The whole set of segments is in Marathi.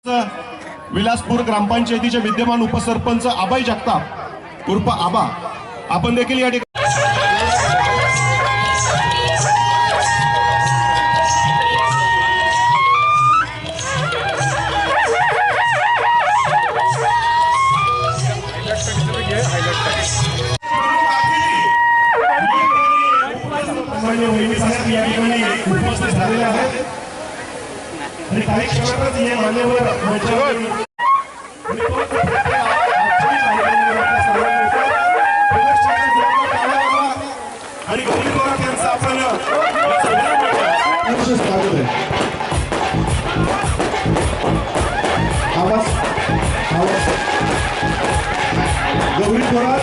विलासपूर ग्रामपंचायतीचे विद्यमान उपसरपंच आबाई जगताप उर्फ आबा आपण देखील या ठिकाणी उपस्थित झालेले आहेत आणि काही क्षणातच हे मान्यवर मंचावर आणि गौरी थोरात यांचं आपण स्वागत आहे. गौरी थोरात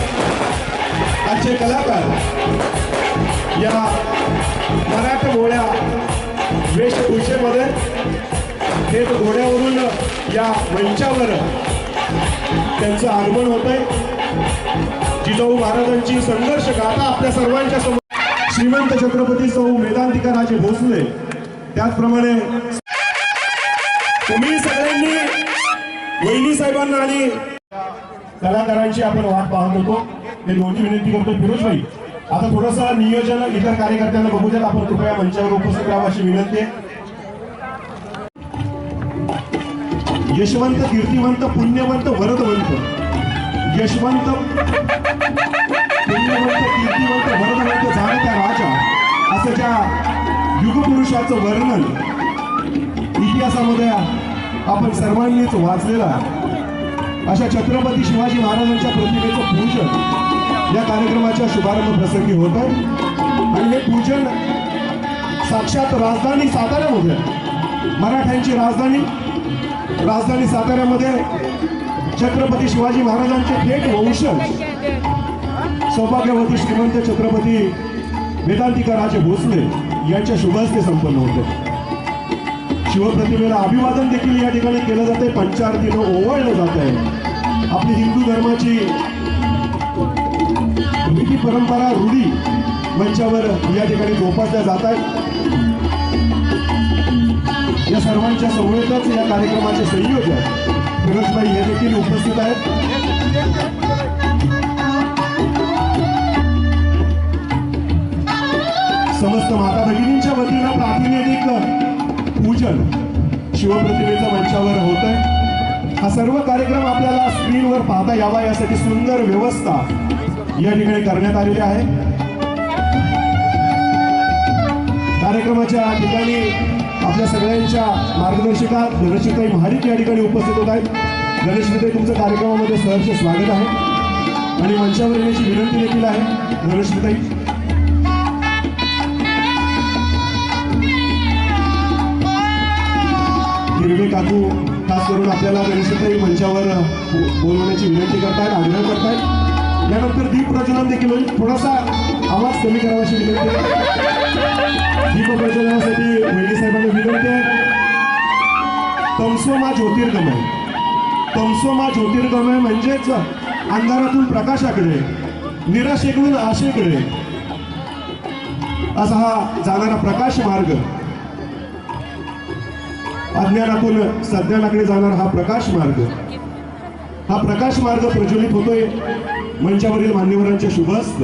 आजचे कलाकार या मराठमोळ्या वेशभूषेमध्ये थेट घोड्यावरून या मंचावर त्यांचं आगमन होतंय. जिजाऊ महाराजांची संघर्ष गाथा आपल्या सर्वांच्या समोर श्रीमंत छत्रपती सौ मेधांतिका राजे भोसले त्याचप्रमाणे तुम्ही सगळ्यांनी वहिनी साहेबांना आणि कलाकारांची आपण वाट पाहत होतो. ते दोन्ही विनंती करतो फिरोज भाई आता थोडंसं नियोजन इतर कार्यकर्त्यांना बघू द्या. आपण कृपया मंचावर उपस्थित राहावं अशी विनंती आहे. यशवंत कीर्तिवंत पुण्यवंत वरदवंत यशवंत पुण्यवंत कीर्तिवंत वरदवंत जाणता राजा असं ज्या युगपुरुषाचं वर्णन इतिहासामध्ये आपण सर्वांनीच वाचलेला अशा छत्रपती शिवाजी महाराजांच्या प्रतिमेचं पूजन या कार्यक्रमाच्या शुभारंभ प्रसंगी होत आहे. आणि हे पूजन साक्षात राजधानी साताऱ्यामध्ये मराठ्यांची राजधानी साताऱ्यामध्ये छत्रपती शिवाजी महाराजांचे थेट वंशज सौभाग्यवती श्रीमंत छत्रपती वेदांतिका राजे भोसले यांच्या शुभहस्ते संपन्न होते. शिवप्रतिमेला अभिवादन देखील या ठिकाणी केलं जाते. पंचारतीनं ओवाळलं जात आहे. आपली हिंदू धर्माची रीती परंपरा रूढी मंचावर या ठिकाणी जोपासल्या जात आहेत. या सर्वांच्या समवेतच या कार्यक्रमाचे संयोजक फिरोजभाई हे देखील उपस्थित आहेत. समस्त माता भगिनींच्या वतीनं प्रातिनिधिक पूजन शिवप्रतिमेच्या मंचावर होत आहे. हा सर्व कार्यक्रम आपल्याला स्क्रीनवर पाहता यावा यासाठी सुंदर व्यवस्था या ठिकाणी करण्यात आलेली आहे. कार्यक्रमाच्या ठिकाणी आपल्या सगळ्यांच्या मार्गदर्शिका धनश्रीताई महाडिक या ठिकाणी उपस्थित होत आहेत. धनश्रीताई तुमचं कार्यक्रमामध्ये सहर्ष स्वागत आहे आणि मंचावर येण्याची विनंती देखील आहे. धनश्रीताई हिरवे काकू खास करून आपल्याला धनश्रीताई मंचावर बोलवण्याची विनंती करतायत, आग्रह करतायत. यानंतर दीप प्रज्वलन देखील होईल. थोडासा आवाज कमी करावाची विनंती आहे. दीप प्रज्वलनासाठी वैद्य साहेबांना विनंती आहे. तमसोमा ज्योतिर्गमय तमसोमा ज्योतिर्गमय म्हणजेच अंधारातून प्रकाशाकडे निराशेकडून आशेकडे असा हा जाणारा प्रकाश मार्ग अज्ञानातून सज्ञानाकडे जाणारा हा प्रकाश मार्ग प्रज्वलित होतोय मंचावरील मान्यवरांच्या शुभहस्त.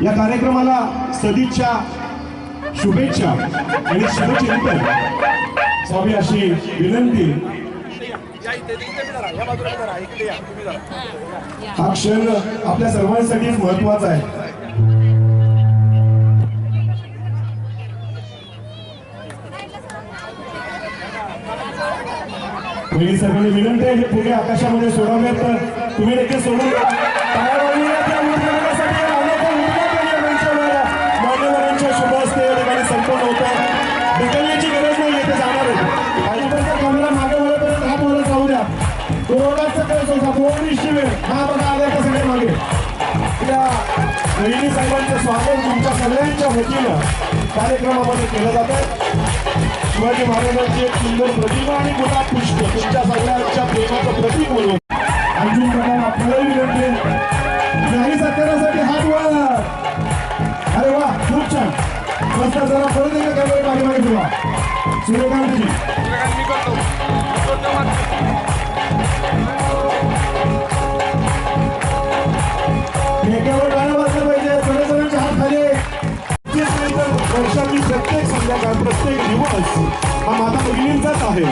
या कार्यक्रमाला सदिच्छा शुभेच्छा आणि शुभचिंतन स्वामी अशी विनंती. हा क्षण आपल्या सर्वांसाठीच महत्वाचा आहे. पहिली सर्वांनी विनंती आहे. हे पुढे आकाशामध्ये सोडाव्यात तर तुम्ही देखील सोडून मान्यवरांच्या शुभ हस्ते या ठिकाणी संपन्न होतं. ढकलण्याची गरज नाही. येथे जाणार आहे अजिबात कॅमेरा मागे वळेपर्यंत हात वर जाऊ द्या. कोरोनाचं केस होता कोणी शिवे हा बघा आल्या का सगळे मागे. त्या वहिनी साहेबांचं स्वागत तुमच्या सगळ्यांच्या वतीनं कार्यक्रमामध्ये केलं जातं. शिवाजी महाराजांची एक सुंदर प्रतिमा आणि गुलाब पुष्प तुमच्या सगळ्यांच्या प्रेमाचं प्रतीक म्हणून अर्जुन प्रकार आपल्यालाही विनंती नाही साताऱ्यासाठी हात वर. अरे वा खूप छान. मस्त जरा परत एकदा कॅमेरा पाठीमागे ठेवा. सूर्यकांतजी आहे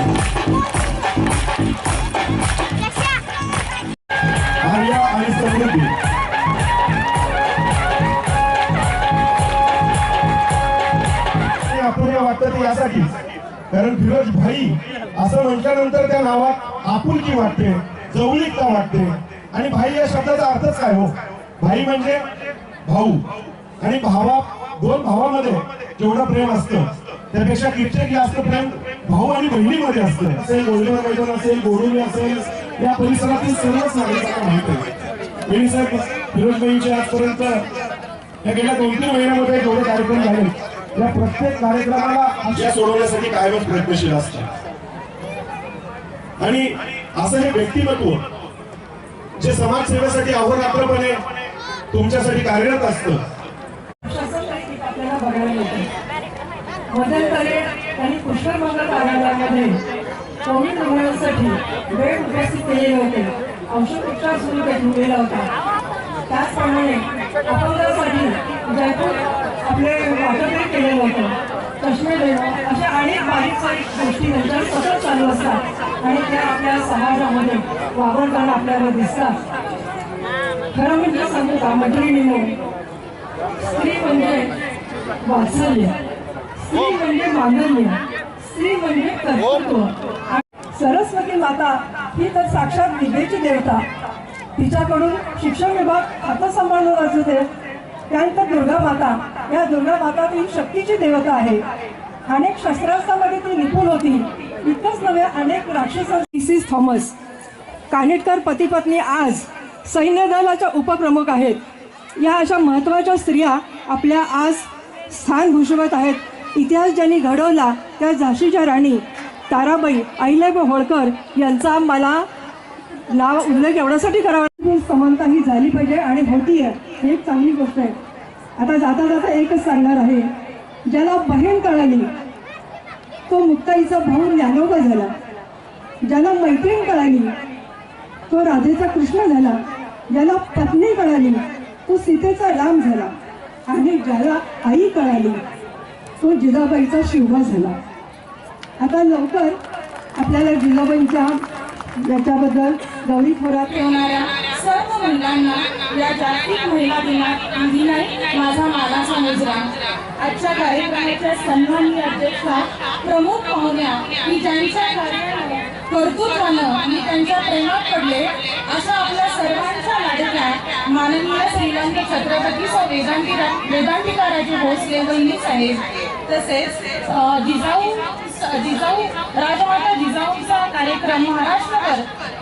आर्या आणि समृद्धी. आपल्याला वाटतं ते यासाठी कारण फिरोज भाई असं म्हटल्यानंतर त्या नावात आपुलकी वाटते, जवळीकता वाटते. आणि भाई या शब्दाचा अर्थच काय हो? भाई म्हणजे भाऊ, आणि दोन भावामध्ये जेवढं प्रेम असतं त्यापेक्षा कित्येक जास्त प्रेम भाऊ आणि बहिणीमध्ये असतं. असेल गोल्डन मैदान असेल, गोडुली असेल, या परिसरातील सर्वच नागरिकांना माहित आहे. बेडी साहेब, फिरोज भाईंचे आजपर्यंत या गेल्या 2-3 महिन्यामध्ये जेवढे कार्यक्रम झाले या प्रत्येक कार्यक्रमाला आशा सोडवण्यासाठी कायमच प्रयत्नशील असतात. आणि असं हे व्यक्तिमत्व जे समाजसेवेसाठी अहोरात्रपणे तुमच्यासाठी कार्यरत असतं. आपल्याला बघायला मिळते मदत करेल आणि पुष्करमंगल कार्यालयामध्ये कोविड रुग्णांसाठी बेड उपस्थित केलेले होते, औषधोपचार सुरू केलेला होता. त्याचप्रमाणे अपंगांसाठी जयपूर आपले वाटप केलेलं होतं, चष्मे देणं, अशा अनेक बारीक गोष्टी त्यांच्या सतत चालू असतात आणि त्या आपल्या समाजामध्ये वावरताना आपल्याला दिसतात. खरं म्हणजे सांगू का मैत्रिणींनो, स्त्री म्हणजे वात्सल्य, स्त्री म्हणजे माननीय, स्त्री म्हणजे कर्तृत्व. सरस्वती माता ही तर साक्षात विद्येची देवता, तिच्याकडून शिक्षण विभाग हात सांभाळून असू दे. त्यानंतर दुर्गा माता, या दुर्गा माता ती शक्तीची देवता आहे. अनेक शस्त्रास्त्रामध्ये ती निपुण होती. इतकंच नव्हे, अनेक राक्षसांना मिसेस थॉमस कानेटकर पती पत्नी आज सैन्य दलाच्या उपप्रमुख आहेत. या अशा महत्त्वाच्या स्त्रिया आपल्या आज स्थान भूषवत आहेत. इतिहास ज्यांनी घडवला त्या झाशीच्या राणी ताराबाई अहिल्याबाई होळकर यांचा मला नाव उल्लेख एवढ्यासाठी करावा. समानता ही झाली पाहिजे आणि होती आहे, ही एक चांगली गोष्ट आहे. आता जाता जाता एकच सांगणार आहे, ज्याला बहीण कळाली तो मुक्ताईचा भाऊ ज्ञानोबा झाला, ज्याला मैत्रीण कळाली तो राधेचा कृष्ण झाला, ज्याला पत्नी कळाली तो सीतेचा राम झाला, आणि ज्याला आई कळाली तो जिजाबाईचा शिवबा झाला. आता लवकर आपल्याला जिजाबाईंच्या याच्याबद्दल गौरी थोरात होणाऱ्या सर्व महिलांना या जागतिक महिला दिनात माझा मानाचा मुजरा. आजच्या कार्यक्रमाच्या सन्माननीय अध्यक्षा, प्रमुख पाहुण्या की ज्यांच्या कर्तृत्वानं मी त्यांच्या प्रेमात पडले अशा आपल्या सर्वांच्या लाडक्या माननीय श्रीमंत छत्रपती वेदांतिकाराजे भोसले वहिनी साहेब, तसेच जिजाऊ राजमाता जिजाऊंचा कार्यक्रम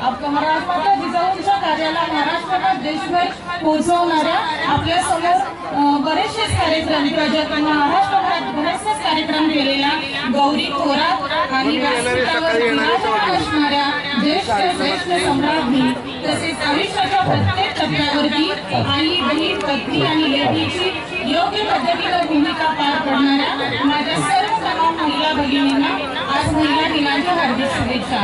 राजमाता जिजाऊंच्या कार्याला महाराष्ट्रभर देशभर पोहोचवणाऱ्या आपल्या समोर बरेचसे कार्यक्रम महाराष्ट्रभरात बरेचसेच कार्यक्रम केलेल्या गौरी थोरात आणि असणाऱ्या ज्येष्ठ सम्राज्ञी, तसेच आयुष्याच्या प्रत्येक टप्प्यावरती आई, बहीण, पत्नी आणि लेकीची योग्य पद्धतीनं भूमिका पार पडणाऱ्या माझ्या सर्व तमाम महिला भगिनींना आज महिला दिनाच्या हार्दिक शुभेच्छा.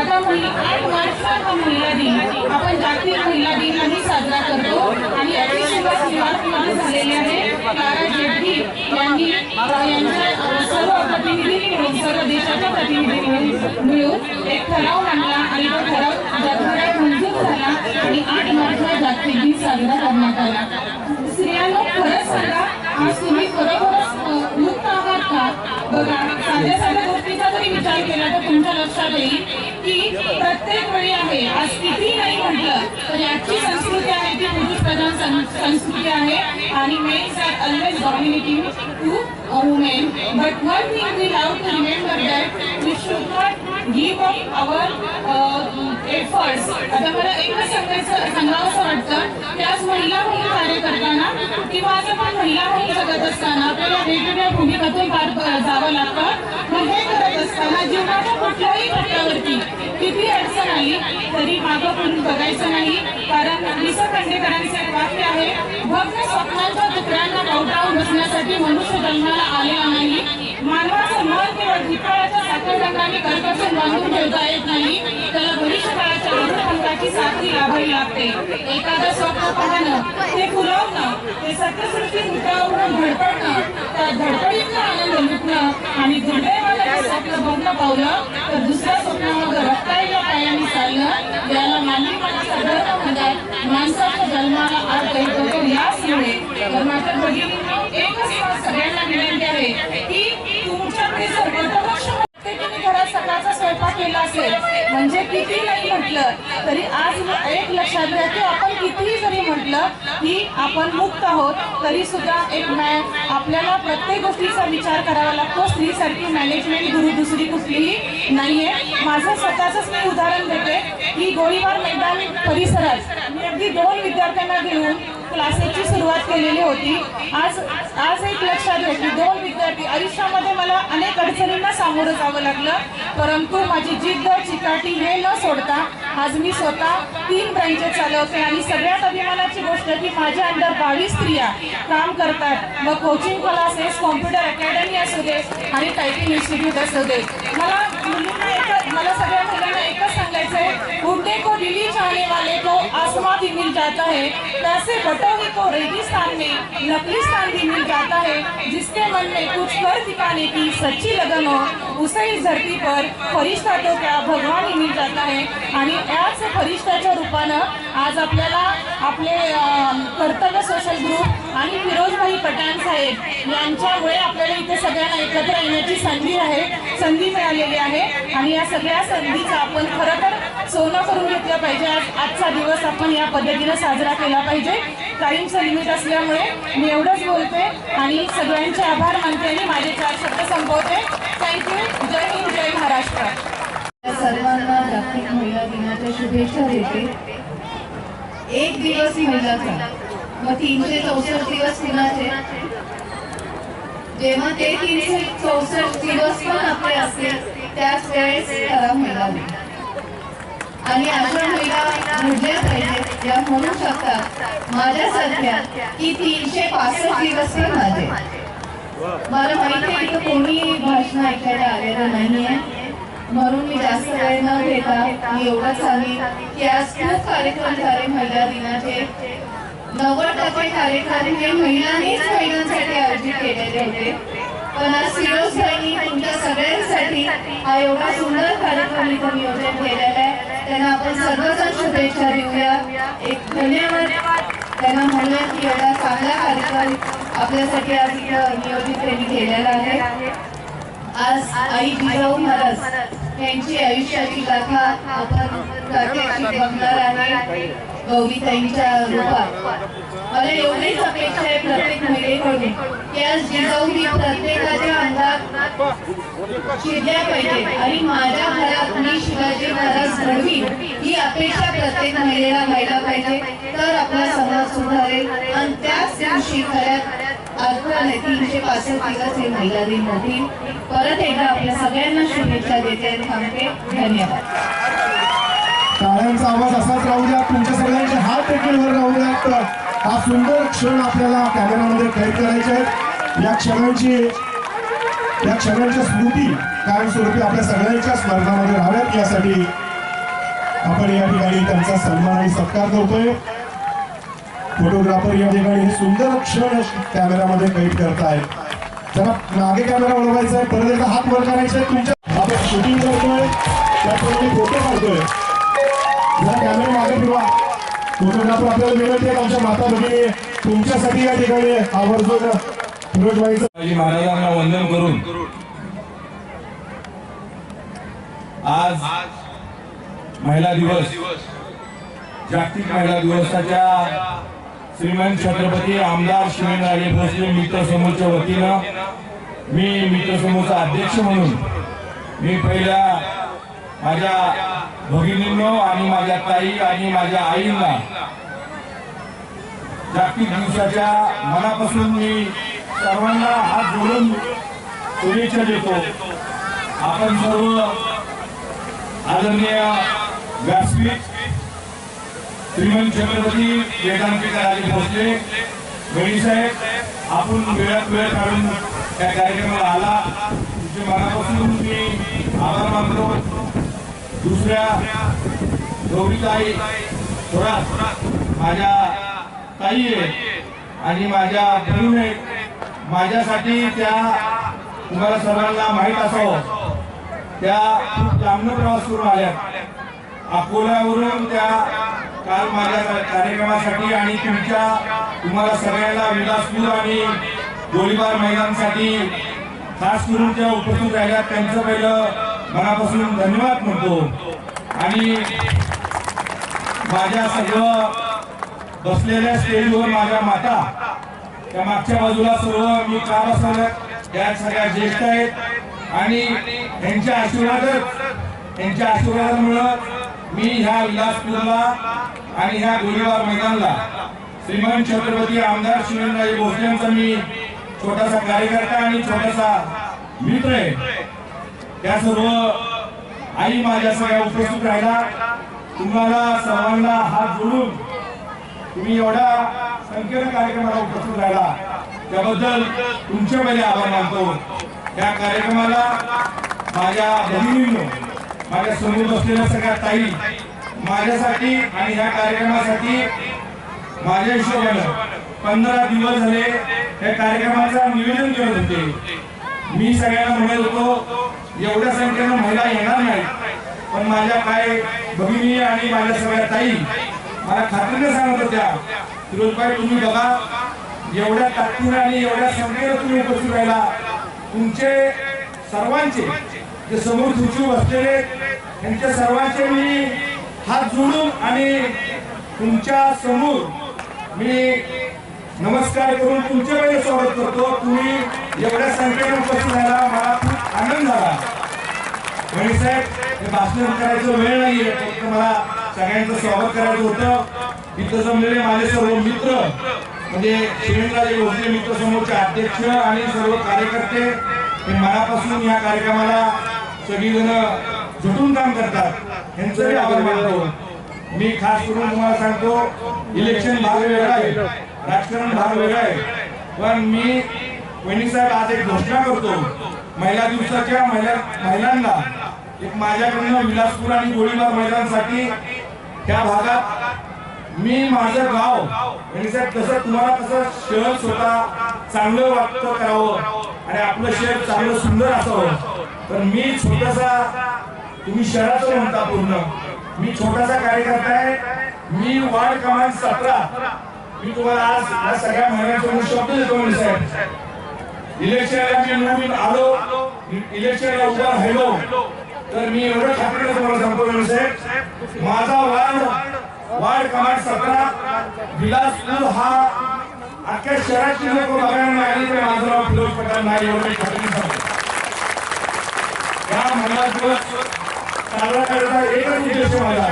आता 8 मार्चला हा महिला दिन आपण जागतिक महिला दिनही साजरा करतो आणि याची सुरुवात न्यूयॉर्कमध्ये झालेली आहे. क्लारा जेटली यांनी यांच्या सर्व प्रतिनिधींनी सर्व देशाच्या प्रतिनिधींनी मिळून एक ठराव मांडला आणि तो ठराव जगभरात मंजूर झाला आणि 8 मार्चला जागतिक दिन साजरा करण्यात आला. स्त्रियांनो, खरंच सांगा, आज तुम्ही खरोखरच मुक्त आहात का? बघा, साध्या साध्या गोष्टीचा जरी विचार केला तर तुमच्या लक्षात येईल की प्रत्येक वेळी आहे, आज किती नाही म्हटलं तर याची संस्कृती आहे ती पुरुष प्रधान संस्कृती आहे आणि mens are always dominating to women. But one thing we have to remember that we should not give up our efforts. आता मला एकच सांगावंसं वाटतं की आज महिला म्हणून कार्य करताना किंवा आज आपण महिला म्हणून जगत असताना आपल्याला वेगवेगळ्या भूमिकातून पार जावं लागतं. मग हे करत असताना जीवनाच्या कुठल्याही टप्प्यावरती किती अडचण आली तरी मागं पुढे बघायचं नाही, कारण वि. स. खांडेकरांचे एक वाक्य आहे, भव्य स्वप्नांच्या तुकड्यांना पावटावून बसण्यासाठी मनुष्य जन्माला आलेला नाही. मानवाचं मन केवळ भूतकाळाच्या साखळदंडाने कर्कश बांधून ठेवता येत नाही, त्याला भविष्यकाळाच्या अमृतपंखाची साथी लाभावी करावी लागते. एखादं स्वप्न पाहणं, ते फुलवणं, ते सत्यसृष्टी मुद्रावरून धडपडणं, त्या धडपडीतला आनंद लुटणं आणि दुर्दैवाला स्वप्न बघणं पावलं तर दुसऱ्या स्वप्नावर रक्ताईच्या पायाने चालणं, याला मानवी मनाचा धर्म म्हणतात. माणसाच्या जन्माला अर्थ येतो याचमुळे. तर माझ्या भगिनींनो, एकच मला सगळ्यांना विनंती आहे की तुमच्याकडे जर वटवृक्ष प्रत्येकाने घरात सकाळचा स्वयंपाक केला असेल, म्हणजे किती नाही म्हटलं तरी आज एक लक्षात घ्या की आपण कितीही जरी म्हटलं की आपण मुक्त आहोत, तरी सुद्धा एक आपल्याला प्रत्येक गोष्टीचा विचार करावा लागतो. स्त्रीसारखी मॅनेजमेंट गुरु दुसरी कुठलीही नाहीये. माझं स्वतःच मी उदाहरण देते की गोळीबार मैदान परिसरात मी अगदी 2 विद्यार्थ्यांना घेऊन क्लासेसची सुरुवात केलेली होती. आज एक लक्षात घ्या की 2 विद्यार्थी. आयुष्यामध्ये मला अनेक अडचणींना सामोरं जावं लागलं, परंतु माझी जिद्द चिकाटी हे न सोडता आज मी स्वतः 3 ब्रँचेस चालवते आणि सगळ्यात अभिमानाची गोष्ट की माझ्या अंडर 22 स्त्रिया काम करतात. मग कोचिंग क्लासेस, कॉम्प्युटर अकॅडमी असू दे आणि टायपिंग इन्स्टिट्यूट असू दे. मला सगळ्या मुलांना एकच सांगायचं आहे, बुड्ढे को दिल्ली जाने वाले को आसमां भी मिल जाता है, पैसे बटोही को रेगिस्तान में नकलिस्तान भी मिल जाता है. जिसके मन में कुछ कर दिखाने की सच्ची लगन हो, उसे इस धरती पर फरिश्ता तो क्या भगवान ही मिल जाता है. आणि याच फरिश्त्याच्या रूपानं आज आपल्याला आपले कर्तव्य सोशल ग्रुप आणि फिरोजभाई पठाण साहेब यांच्यामुळे आपल्याला इथे सगळ्यांना एकत्र येण्याची संधी मिळालेली आहे. आणि या सगळ्या संधीचा आपण खरं तर सोनं करून घेतलं पाहिजे. आजचा दिवस आपण या पद्धतीनं साजरा केला पाहिजे. टाईमचं लिमिट असल्यामुळे मी एवढंच बोलते आणि सगळ्यांचे आभार मानते आणि माझे 4 शब्द संपवते. थँक्यू. जय हिंद, जय महाराष्ट्र. सर्वांना जागतिक महिला दिनाच्या शुभेच्छा देते. एक दिवस महिलाचा, मग 364 दिवस कुणाचे? जेव्हा ते 364 दिवस पण आपले असतील त्याच वेळेस करा महिला दिन. आणि अशा महिला घडल्या पाहिजेत या म्हणू शकतात माझ्यासारख्या की 365 दिवस हे माझे. मला माहिती आहे की कोणी भाषण ऐकायला आलेलं नाहीये, म्हणून मी जास्त वेळ न घेता मी एवढंच सांगेन की आज खूप कार्यक्रम झाले महिला दिनाचे. 90% कार्यक्रम हे महिलांसाठी आयोजित केलेले होते. पण आज फिरोजभाईंनी तुमच्या सगळ्यांसाठी हा एवढा सुंदर कार्यक्रम इथं नियोजन केलेला आहे. त्यांना आपण सर्वजण शुभेच्छा देऊया. एक धन्यवाद त्यांना म्हणूया की एवढा चांगला कार्यक्रम आपल्यासाठी आज इथं नियोजित त्यांनी केलेला आहे. आज आई जिजाऊ महाराज यांची आयुष्याची गाथा आपण प्रात्यक्षिक बघणार आहे गौरीताईंच्या रूपात. मला एवढीच अपेक्षा आहे प्रत्येक महिलेकडून की आज जिजाऊनी प्रत्येकाच्या अंगात शिरल्या पाहिजे आणि माझ्या घरात मी शिवाजी महाराज घडवी ही अपेक्षा प्रत्येक महिलेला व्हायला पाहिजे. तर आपला समाज सुधारेल आणि त्याच दिवशी खऱ्यात अर्थाने 365 दिवस हे महिला दिन होतील. परत एकदा आपल्या सगळ्यांना शुभेच्छा देते आणि थांबते. धन्यवाद. टाळ्यांचा आवाज असाच राहू द्या, तुमच्या सगळ्यांचे हात देखील वर राहू द्यात. हा सुंदर क्षण आपल्याला कॅमेरामध्ये कैद करायचे आहेत. या क्षणांच्या स्मृती कायमस्वरूपी आपल्या सगळ्यांच्या स्मरणामध्ये राहाव्यात यासाठी आपण या ठिकाणी त्यांचा सन्मान आणि सत्कार करतोय. फोटोग्राफर या ठिकाणी हे सुंदर क्षण कॅमेरामध्ये कैद करतायत. जरा मागे कॅमेरा वळवायचा आहे, परत एकदा हात वर करायचे. तुमच्या आपण शूटिंग करतोय त्याप्रमाणे फोटो काढतोय. जरा कॅमेरा मागे फिरवा. फोटोग्राफर आपल्याला विनंती आहे आमच्या माता भगिनी तुमच्यासाठी या ठिकाणी आवर्जून फिरोजभाईचं महाराजांना वंदन करून आज महिला दिवस, जागतिक महिला दिवसाच्या श्रीमान छत्रपती आमदार शिवेंद्रराजे भोसले मित्र समूहाच्या वतीनं मी मित्र समूहाचा अध्यक्ष म्हणून मी पहिल्या माझ्या भगिनींनो आणि माझ्या ताई आणि माझ्या आईंना जागतिक दिवसाच्या मनापासून मी सर्वांना हात जोडून शुभेच्छा देतो. आपण सर्व आदरणीय व्यासपीठ श्रीमंत छत्रपती वेदांतिकाराजे भोसले वहिनीसाहेब आपण वेळात वेळ काढून त्या कार्यक्रमाला आला. तुमच्या मनापासून मी आभार मानतो. दुसऱ्या गौरीताई थोरात माझ्या ताई आहेत आणि माझ्या बहीण आहेत. माझ्यासाठी त्या तुम्हाला सर्वांना माहीत असावं, त्या खूप लांबून प्रवास करून आल्या. अकोल्यावरून त्या काल माझ्या कार्यक्रमासाठी आणि तुम्हाला सगळ्यांना विलासपूर आणि गोळीबार मैदानासाठी खास करून त्या उपस्थित राहिल्या. त्यांचं पहिलं मनापासून धन्यवाद म्हणतो. आणि माझ्या सगळं बसलेल्या स्टेजवर माझ्या माता, त्या मागच्या बाजूला सर्व मी का बसवलं त्या सगळ्या ज्येष्ठ आहेत आणि त्यांच्या आशीर्वादामुळे मी ह्या विलासपूरला आणि ह्या गोळीबार मैदानाला श्रीमान छत्रपती आमदार शिवेंद्रराजे भोसले यांचा मी छोटासा कार्यकर्ता आणि छोटासा मित्र आहे. त्या सर्व आई माझ्या सगळ्या उपस्थित राहिला. तुम्हाला सर्वांना हात जोडून तुम्ही एवढ्या संख्येने कार्यक्रमाला उपस्थित राहिला त्याबद्दल तुमचे पहिले आभार मानतो. या कार्यक्रमाला माझ्या बहिणींनो, माझ्या समोर बसलेल्या सगळ्या ताई माझ्यासाठी आणि ह्या कार्यक्रमासाठी माझ्या हिशोबानं 15 दिवस झाले या कार्यक्रमाचं नियोजन करत होते. मी सगळ्यांना म्हणत होतो एवढ्या संख्येनं महिला येणार नाही, पण माझ्या काय भगिनी आणि माझ्या सगळ्या ताई मला खात्रीने सांगत होत्या, फिरोजबाई तुम्ही बघा एवढ्या ताकदीने आणि एवढ्या संख्येनं तुम्ही उपस्थित राहिला. तुमचे सर्वांचे जे समोर खुर्ची बसलेले त्यांच्या सर्वांचे मी हात जोडून आणि तुमच्या समोर मी नमस्कार करून तुमचे पहिले स्वागत करतो. तुम्ही एवढ्या संख्येने उपस्थित झाला मला खूप आनंद झाला. गणेश साहेब भाषण करायचं वेळ नाहीये, फक्त मला सगळ्यांचं स्वागत करायचं होतं. इथं जमलेले माझे सर्व मित्र म्हणजे शिवेंद्रराजे भोसले मित्र समूहाचे अध्यक्ष आणि सर्व कार्यकर्ते हे मनापासून या कार्यक्रमाला सगळीजण झुटून काम करतात, यांचंही आभार मानतो. मी खास करून तुम्हाला सांगतो इलेक्शन भाग वेगळा आहे, राजकारण भाग वेगळा आहे, पण मी वहिनी साहेब आज एक घोषणा करतो. महिला दिवसाच्या महिलांना एक माझ्याकडनं विलासपूर आणि गोळीबार मैदानासाठी त्या भागात मी माझं गाव वहिनी साहेब कसं तुम्हाला कसं शहर स्वतः चांगलं वाटतं करावं आणि आपलं शहर चांगलं सुंदर असावं, तर मी छोटासा तुम्ही शहराचं म्हणता पूर्ण मी छोटासा कार्यकर्ता आहे. मी वार्ड क्रमांक 17 मी तुम्हाला आज या सगळ्या महिलांसमोर शब्द देतो साहेब. इलेक्शनला मी निवडून आलो, इलेक्शनला उभा राहिलो, तर मी एवढं खात्रीने तुम्हाला सांगतो साहेब माझा वार्ड क्रमांक 17 विलासपूर हा अख्ख्या शहराची लोक बघायला नाही आली तर माझं नाव फिरोज पठाण नाही एवढं खात्री सांगतो. या महिला दिवस साजरा करायचा एकच उद्देश माझा,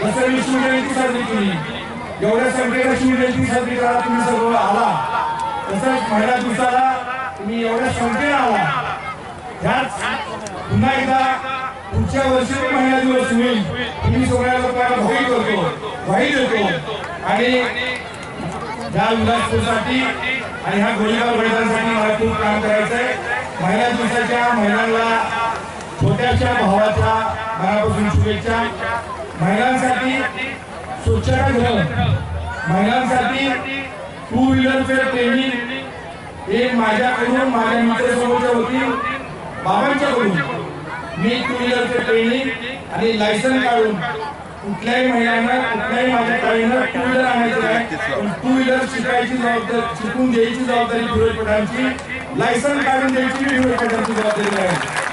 जसं मी शिवजयंती साजरी केली एवढ्या संख्येने शिवजयंती साजरी करा तुम्ही सर्व आला, तसंच महिला दिवसाला तुम्ही एवढ्या संख्येने आला. ह्याच पुन्हा एकदा पुढच्या वर्षी महिला दिवस होईल, तुम्ही सगळ्या लोकांना ग्वाही देतो आणि या विलासपूरसाठी आणि ह्या गोळीबार मैदानासाठी मला खूप काम करायचंय. महिला दिवसाच्या महिलांना छोट्याशा भावाच्या मनापासून शुभेच्छा. महिलांसाठी स्वच्छतागृह, महिलांसाठी 2 व्हीलरचे ट्रेनिंग हे माझ्याकडून माझ्या मित्रासमोरच्या होती बाबांच्याकडून मी 2 व्हीलरचे ट्रेनिंग आणि लायसन काढून कुठल्याही महिलांना कुठल्याही माझ्या ताईंना 2 व्हीलर आणायचं आहे, पण 2 व्हीलर शिकायची जबाबदारी शिकून द्यायची जबाबदारी फिरोज पठाणची, लायसन काढून द्यायची फिरोज पठाणची जबाबदारी आहे.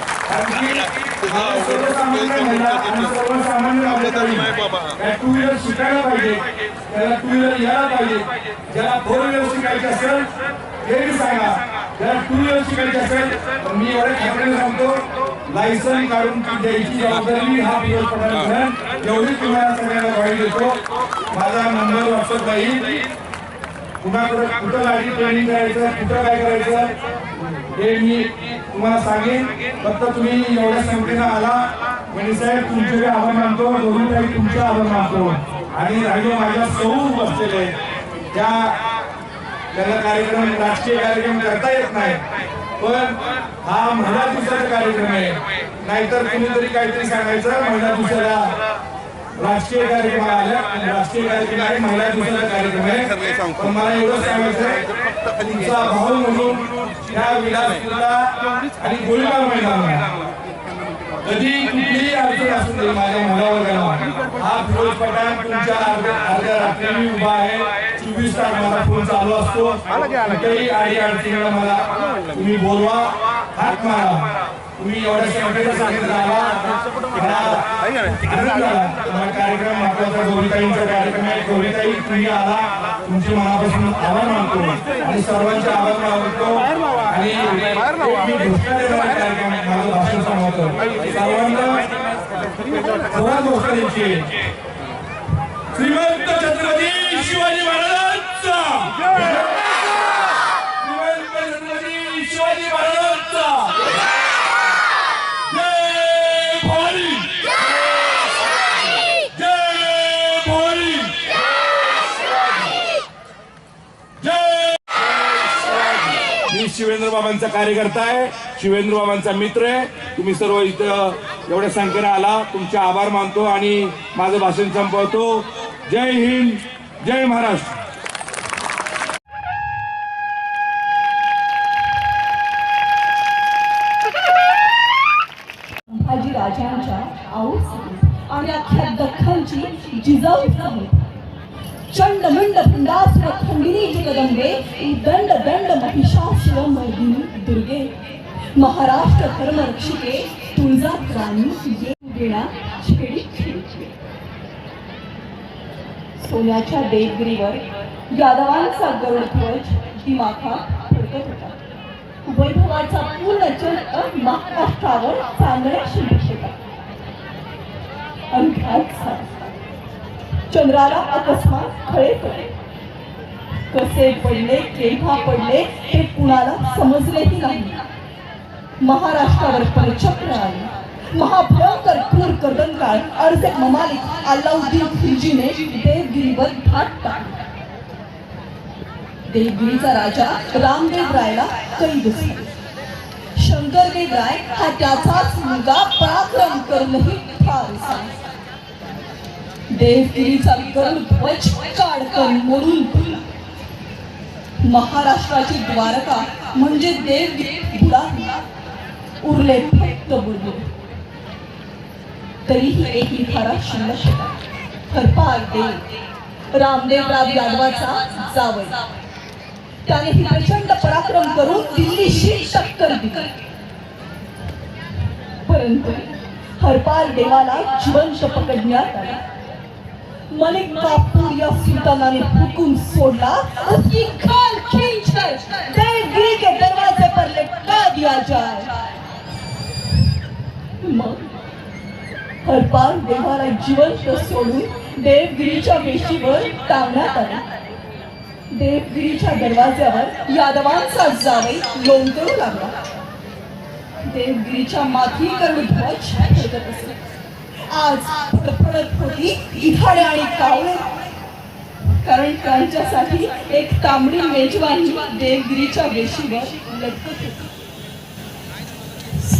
सर्वसामान्य महिला आणि सर्वसामान्य आपल्या 2 व्हीलर शिकायला पाहिजे, त्याला 2 व्हीलर यायला पाहिजे. ज्याला 4 व्हीलर शिकायची असेल हे मी सांगा, ज्याला 2 व्हीलर शिकायची असेल तर मी एवढ्या खात्रीने सांगतो लायसन काढून द्यायची जबाबदारी हा फिरोज पठाण घेईल. एवढी तुम्हाला सगळ्यांना ग्वाही देतो. माझा नंबर व्हॉट्सअप राहील. पुन्हा कुठं गाडी ट्रेनिंग करायचं कुठं काय करायचं हे मी तुम्हाला सांगेन. फक्त तुम्ही एवढ्या संख्येनं आला वहिनी साहेब तुमचे आभार मानतो, दोन्ही ताई तुमचे आभार मानतो. आणि राहिलो माझ्या समोर बसलेले त्याला कार्यक्रम राजकीय कार्यक्रम करता येत नाही, पण हा महिला दिवसाचा कार्यक्रम आहे. नाहीतर कुणीतरी काहीतरी सांगायचं महिला दिवसाला राजकीय कार्यक्रम आल्या आणि राजकीय कार्यक्रम आहे, महिला दिवसाचा कार्यक्रम आहे. पण मला एवढं सांगायचं तुमचा भाऊ म्हणून या विलासपूरला आणि गोळीबार मैदानाला कधी कुठलीही अडचण असू दे माझ्या मुलावर्गाला हा फिरोज पठाण तुमच्या अर्ध्या रात्री उभा आहे. 24 तास माझा फोन चालू असतो. कुठेही अडी अडचणीला मला तुम्ही बोलवा, हात मारा. तुम्ही एवढ्या संख्येचा सांगितलं कार्यक्रम महत्वाचा गौरीताईंचा कार्यक्रम आहे. गौरीताई तुम्ही आला, तुमचे मनापासून आभार मानतो आणि सर्वांचे आभार मानतो. आणि मी घोषणा देणारा कार्यक्रम माझं भाषण सांगतो. सर्वांना घोषणा द्यायची. श्रीमंत छत्रपती शिवाजी महाराजांचा, श्रीमंत छत्रपती शिवाजी महाराजांचा शिवेंद्र बाबांचा कार्यकर्ता आहे, शिवेंद्र बाबांचा मित्र आहे. तुम्ही सर्व इथं एवढ्या संख्येने आला, तुमचे आभार मानतो आणि माझं भाषण संपवतो. जय हिंद, जय महाराष्ट्र. संभाजी राजांच्या आऊस आणि अख्ख्या दख्खनची जिजाऊ समेत चंडमुंड भंडासुर खंडिनी जगदंबे दंड दंड महिषासुर मर्दिनी दुर्गे महाराष्ट्र धर्मरक्षिके तुळजाभवानी येणा छेडी छेडी. सोन्याच्या देवगिरीवर यादवांचा गरुडध्वज दिमाखात फडकत होता. वैभवाचा पूर्ण चंद्र महाराष्ट्रावर चांदण्याशी दिसत होता. अंधार चंद्राला अकस्मात खळे पडले. कसे पडले, केव्हा पडले हे कुणाला समजलेही नाही. महाराष्ट्रावर परचक्र आले. महाभयंकर क्रूर कर्दनकाळ अर्ज ममालिक अल्लाउद्दीन खिलजीने देवगिरीवर घाट टाकला. देवगिरीचा राजा रामदेव रायला कैद झाला. शंकरदेव राय हा त्याचाच मुलगा पराक्रम करूनही ठार झाला. देवगिरीचा गरुडध्वज काढकन मोडून गेला. महाराष्ट्राची द्वारका म्हणजे देवगिरी बुडाली. उरले फक्त बुडबुड. तरीही एक निखारा शिल्लक होता. हरपाल देव रामदेवराव यादवाचा जावई. त्याने ही प्रचंड पराक्रम करून दिल्लीशी टक्कर दिली. परंतु हरपाल देवाला जिवंत पकडण्यात आला. मलिक काफूर या सुल्तानाने हुकुम सोडला उसकी खाल खींचकर देवगिरी के दरवाजे पर लटका दिया जाए. मग हरपाल देवाला जिवंत सोडून देवगिरीच्या वेशीवर टांगण्यात आले. देवगिरीच्या दरवाज्यावर यादवांचा जावई लोंबकळू लागला. देवगिरीच्या माथी गरुडध्वज फडकत असे. आज फडफडत होती इठाडे आणि कावळे, कारण त्यांच्यासाठी एक तांबडी मेजवानी देवगिरीच्या वेशीवर लटकत होती.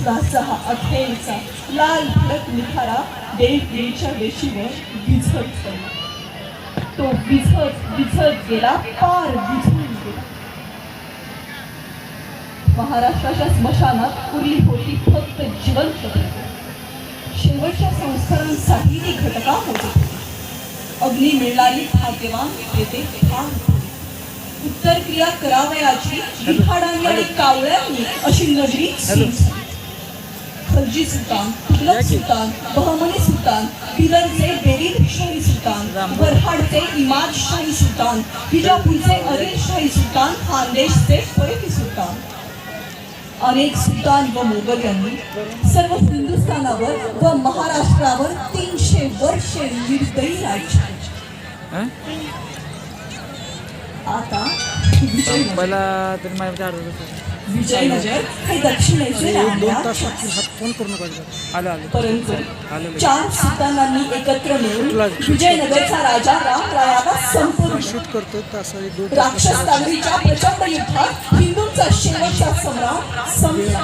हा अखेरचा लाल भडक निखारा देवगिरीच्या वेशीवर विझत पडला. तो विझत विझत गेला, पार विझून गेला. महाराष्ट्राच्या स्मशानात उरली होती फक्त जिवंत प्रजा. शेवटच्या संस्कारांसाठी ती घटका होती. अग्नी मिळणारी भाग्यवान येथे ठार होती. उत्तर क्रिया करावयाची बिहाडांनी आणि कावळ्यांनी अशी नगरी खलजी सुलतान, तुगलक सुलतान, बहमनी सुलतान, बिदरचे बेरीद शाही सुलतान, वरहाडचे इमाद शाही सुलतान, बिजापूरचे आदिल शाही सुलतान, खानदेशचे फरीदी सुलतान, अनेक सुलतान व मोगल यांनी सर्व हिंदुस्थानावर व महाराष्ट्रावर 300 वर्षे निर्दयी राज्य. आता विजयनगर हे दक्षिणेचे परंतु 4 सुलतानांनी एकत्र मिळून विजयनगरचा राजा रामरायाला संपूर्ण राक्षस तांडवीच्या प्रचंड युद्धात हिंदूंचा शेवटचा सम्राट संपला.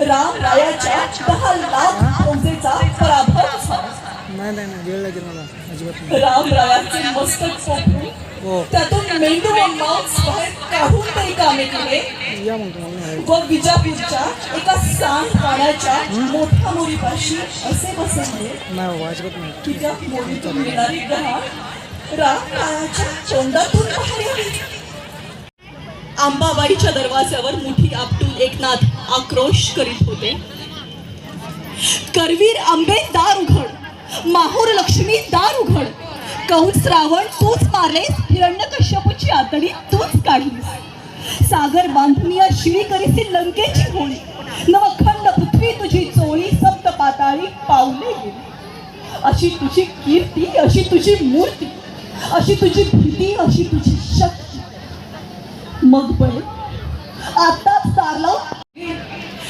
रामरायाच्या 10 लाख फौजेचा पराभव झाला. नाही वेळ लागेल मला अजिबात नाही. रामरायांचे मस्तक सोपवून हो त्यातून मेंदू व मांस बाहेर काढून तरी कामे केले या मग तुम्हाला नाही. व विजापूरच्या एका सांडपाण्याच्या मोठ्या मोरीपाशी असे बसवले नाही बाबा अजिबात नाही. की त्या मोरीतून मिळणारी गहाण रामरायाच्या तोंडातून बाहेर आली. आंबाबाईच्या दरवाज्यावर मुठी आपटून एकनाथ आक्रोश करीत होते. करवीर आंबे दार उघड, माहूर लक्ष्मी दार उघड, कंस रावण तूच मारलेस, हिरण्यकश्यपूची आतडी तूच काढलीस, सागर बांधून या शिळी करीसी लंकेची होळी, नवखंड पृथ्वी तुझी चोळी, सप्त पाताळी पावले गेली. अशी तुझी कीर्ती, अशी तुझी मूर्ती, अशी तुझी भीती, अशी तुझी शक्ती. मग बळे आताच तारला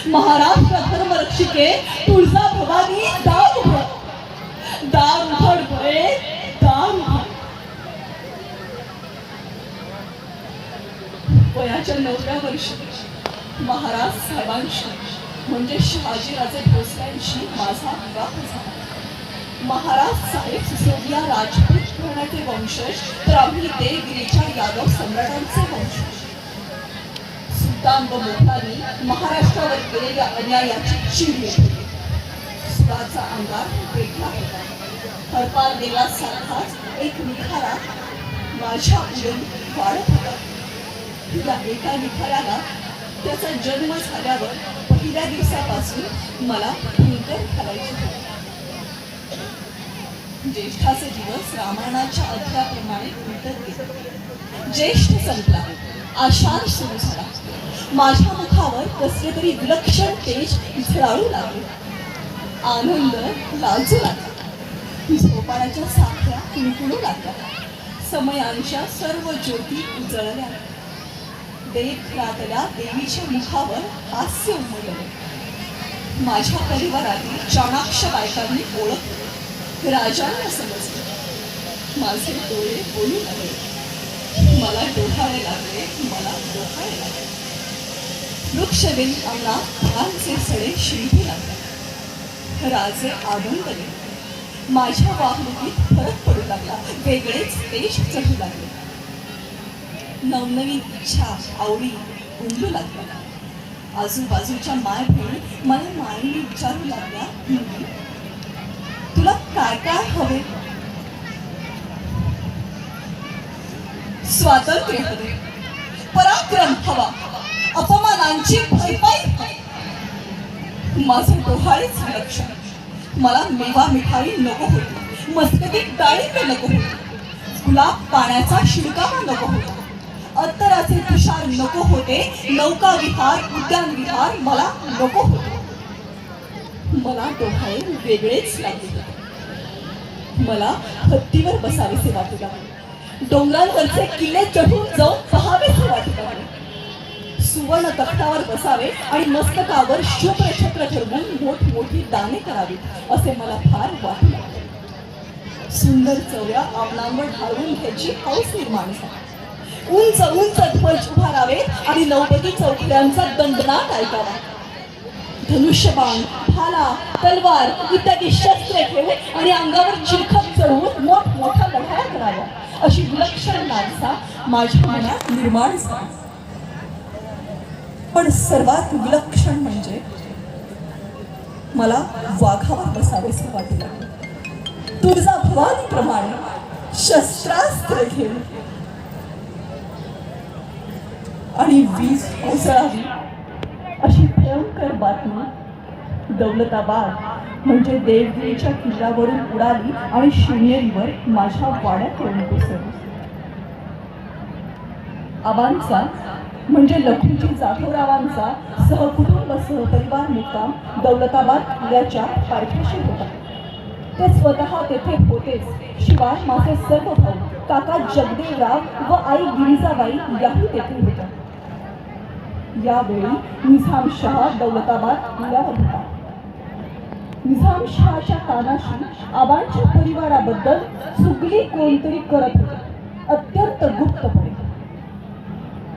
महाराष्ट्र धर्मरक्षिके तुळजा भवानी दार उघड, दार उघड बळे, दार उघड. वयाच्या 9व्या वर्षी महाराज साहेबांशी म्हणजे शहाजीराजे भोसल्यांशी माझा विवाह झाला. महाराज साहेब सिसोदिया राजपूत घराण्याचे वंशज, तर आम्ही देवगिरीच्या यादव सम्राटांचे वंशज. सुलतान व मोगलांनी महाराष्ट्रावर केलेल्या अन्यायाची चिंडी होती. सुराचा अंगार वेगळा होता. हरपाल देवासारखाच एक निखारा माझ्या उडून वाढत होता. या एका निखाऱ्याला त्याचा जन्म झाल्यावर पहिल्या दिवसापासून मला फुलकर घालायचे होते. ज्येष्ठाचे दिवस रामायणाच्या अध्यायाप्रमाणे उलटत गेले. ज्येष्ठ संपला, आषाढ सुरू झाला. माझ्या मुखावर कसले तरी विलक्षण तेज झळाळू लागले. आनंद लाजू लागला. झोपाळ्याच्या साखळ्या कुणकुणू लागल्या. समयांच्या सर्व ज्योती उजळल्या. देखरातल्या देवीच्या मुखावर हास्य उमलले. माझ्या परिवारातील चाणाक्ष बायकांनी ओळखले. राजांना समजले. माझे डोळे बोलू लागले. मला डोहाळे लागले, मला डोहाळे लागले. वृक्षवेली अंगणात फळांचे सडे शिंपू लागले. राजे आनंदले. माझ्या वागणुकीत फरक पडू लागला. वेगळेच तेज चढू लागले. नवनवीन इच्छा आवडी उमलू लागल्या. आजूबाजूच्या माय बहिणी मला मायेने विचारू लागल्या, "मुली, तुला काय काय हवे?" स्वातंत्र्य हवे, पराक्रम हवा, अपमानांची भरपाई हवी. माझे डोहाळेच विलक्षण. मला मेवा मिठाई नको होती, मस्तकीत डाळिंब नको होती, गुलाब पाण्याचा शिडकावा नको होता, अत्तराचे तुषार नको होते, नौका विहार उद्यान विहार मला नको होते. मला डोहाळे वेगळेच लागले. मला हत्तीवर बसावेसे वाटू लागले. डोंगरांवरचे किल्ले चढून जाऊन पहावेसे वाटू लागले. सुवर्ण तख्तावर बसावे आणि मस्तकावर शुभ्र छत्र ठरवून मोठमोठी दाने करावी असे मला फार वाटू लागले. सुंदर चवया आपणांवर ढाळून घ्यायची हौस निर्माण झाली. उंच उंच ध्वज उभारावे आणि नौबती चौकड्यांचा दंडनाद ऐकावा. धनुष्यबाण, भाला, तलवार इत्यादी शस्त्रे ठेवून आणि अंगावर चिलखत चढवून मोठमोठ्या लढाया कराव्या अशी विलक्षण लालसा माझ्या मनात निर्माण झाली. पण सर्वात विलक्षण म्हणजे मला वाघावर बसावेसे वाटू लागले. तुळजा भवानीप्रमाणे शस्त्रास्त्र घेऊन आणि वीज कोसळावी अशी भयंकर बातमी दौलताबाद म्हणजे देवगिरीच्या किल्ल्यावरून उडाली आणि शिवनेरीवर माझ्या वाड्यात येऊन कोसळली. आबांचा म्हणजे लखुजी जाधवरावांचा सहकुटुंब सहपरिवार मुक्काम दौलताबाद किल्ल्याच्या पायथ्याशी होता. ते स्वतः तेथे होतेच, शिवाय माझे सर्व भाऊ काका जगदेवराव व आई गिरिजाबाई याही तेथे होत्या. यावेळी निझामशाह दौलताबाद किल्ल्यावर होता. निझामशहाच्या कानाशी आबांच्या परिवाराबद्दल चुगली कोणतरी करत होते, अत्यंत गुप्तपणे.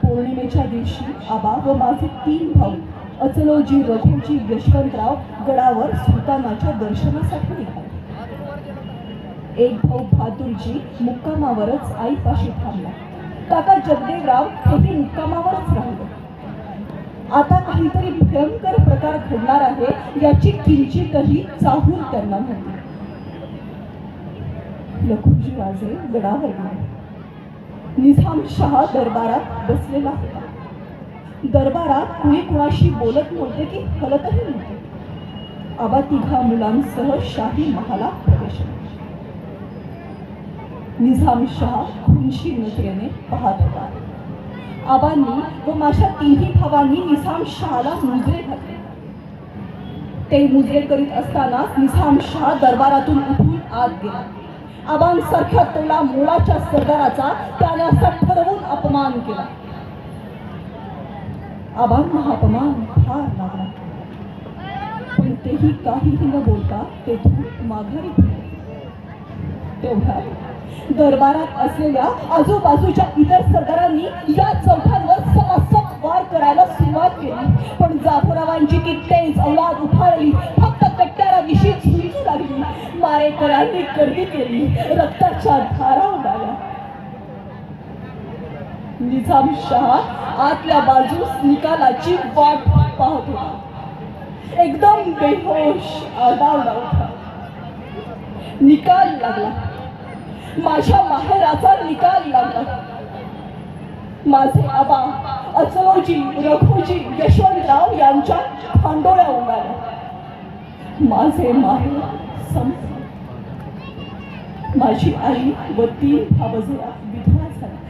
पौर्णिमेच्या दिवशी आबा व माझे 3 भाऊ अचलोजी, रघुजी, यशवंतराव गडावर सुलतानाच्या दर्शनासाठी निघाले. एक भाऊ बहादूरजी मुक्कामावरच आईपाशी थांबला. काका जगदेवराव हेही मुक्कामावरच राहिले. आता काहीतरी भयंकर प्रकार घडणार आहे याची किंचितही चाहूल त्यांना नव्हती. लखुजी राजे गडावर गेले. निजामशाह दरबारात बसलेला होता. दरबारात कुणी कुणाशी बोलत नव्हते की हलतही नव्हते. आबा तिघा मुलांसह शाही महालात प्रवेश केला. निजामशाह खुनशी नजरेने पाहत होता. आबांनी व माझ्या तिन्ही भावांनी निजामशहाला मुजरे घातले. ते मुजरे करीत असताना निजामशाह दरबारातून उठून आत गेला. आबांसारख्या तोला मोलाच्या सरदाराचा त्याने असा ठरवून अपमान केला. आबांना हा अपमान फार लागला, पण तेही काहीही न बोलता तेथून माघारी गेले. तेवढा दरबारात असलेल्या आजूबाजूच्या इतर सरदारांनी या चौघांवर समासप वार करायला सुरुवात केली. पण जाफरावांची ती तेज औलाद उफाळली. फक्त कट्ट्याराविषयी झुंजू लागली. मारेकऱ्यांनी गर्दी केली. रक्ताच्या धारा उडाल्या. निजामशाह आतल्या बाजूस निकालाची वाट पाहत होता. एकदम बेहोश आरडाओरडा उठला. निकाल लागला. माझ्या माहेराचा निकाल लागला. माझे आबा अचलोजी, रघुजी, यशवंतराव यांच्या खांडोळ्या उडाल्या. माझे माहेर संपले. माझी आई व 3 भावजया विधवा झाल्या.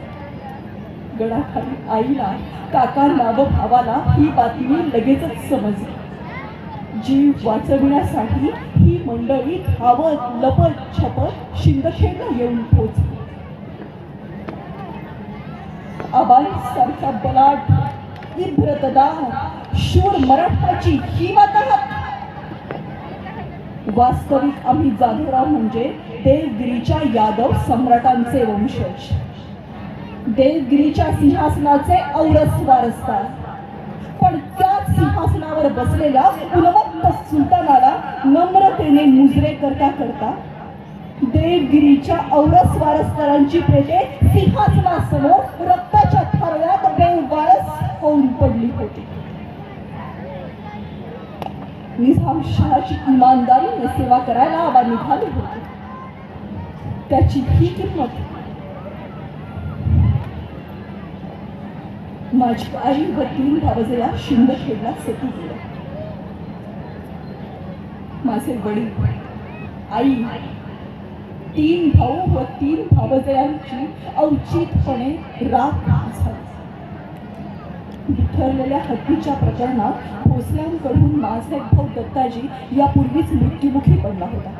गडाखाली आईला, काकांना व भावाला ही बातमी लगेचच समजली. जीव वाचविण्यासाठी ही मंडळी धावत लपत छपत शिंदखेडला येऊन पोहोचली. आबांसारख्या बलाढ्य, इब्रतदार, शूर मराठाची ही वाताहत. वास्तविक आम्ही जाधवराव म्हणजे देवगिरीच्या यादव सम्राटांचे वंशज. देवगिरीच्या सिंहासनाचे औरस वारसदार. पण त्याच सिंहासनावर बसलेल्या उन्मत्त सुलतानाला नम्रतेने मुजरे करता करता देवगिरीच्या औरस वारसदारांची प्रेते सिंहासनासमोर रक्ताच्या थारोळ्यात बेवारस होऊन पडली होती. निजामशाहाची इमानदारीने सेवा करायला आबा निघाले होते. त्याची ही किंमत माझी आई व 3 भावजया शिंदखेडला सती गेल्या. माझे वडील, आई, 3 भाऊ व 3 भावजयांची औचितपणे राख झाली. बिथरलेल्या हत्तीच्या प्रकरणात भोसल्यांकडून माझे भाऊ दत्ताजी यापूर्वीच मृत्युमुखी पडला होता.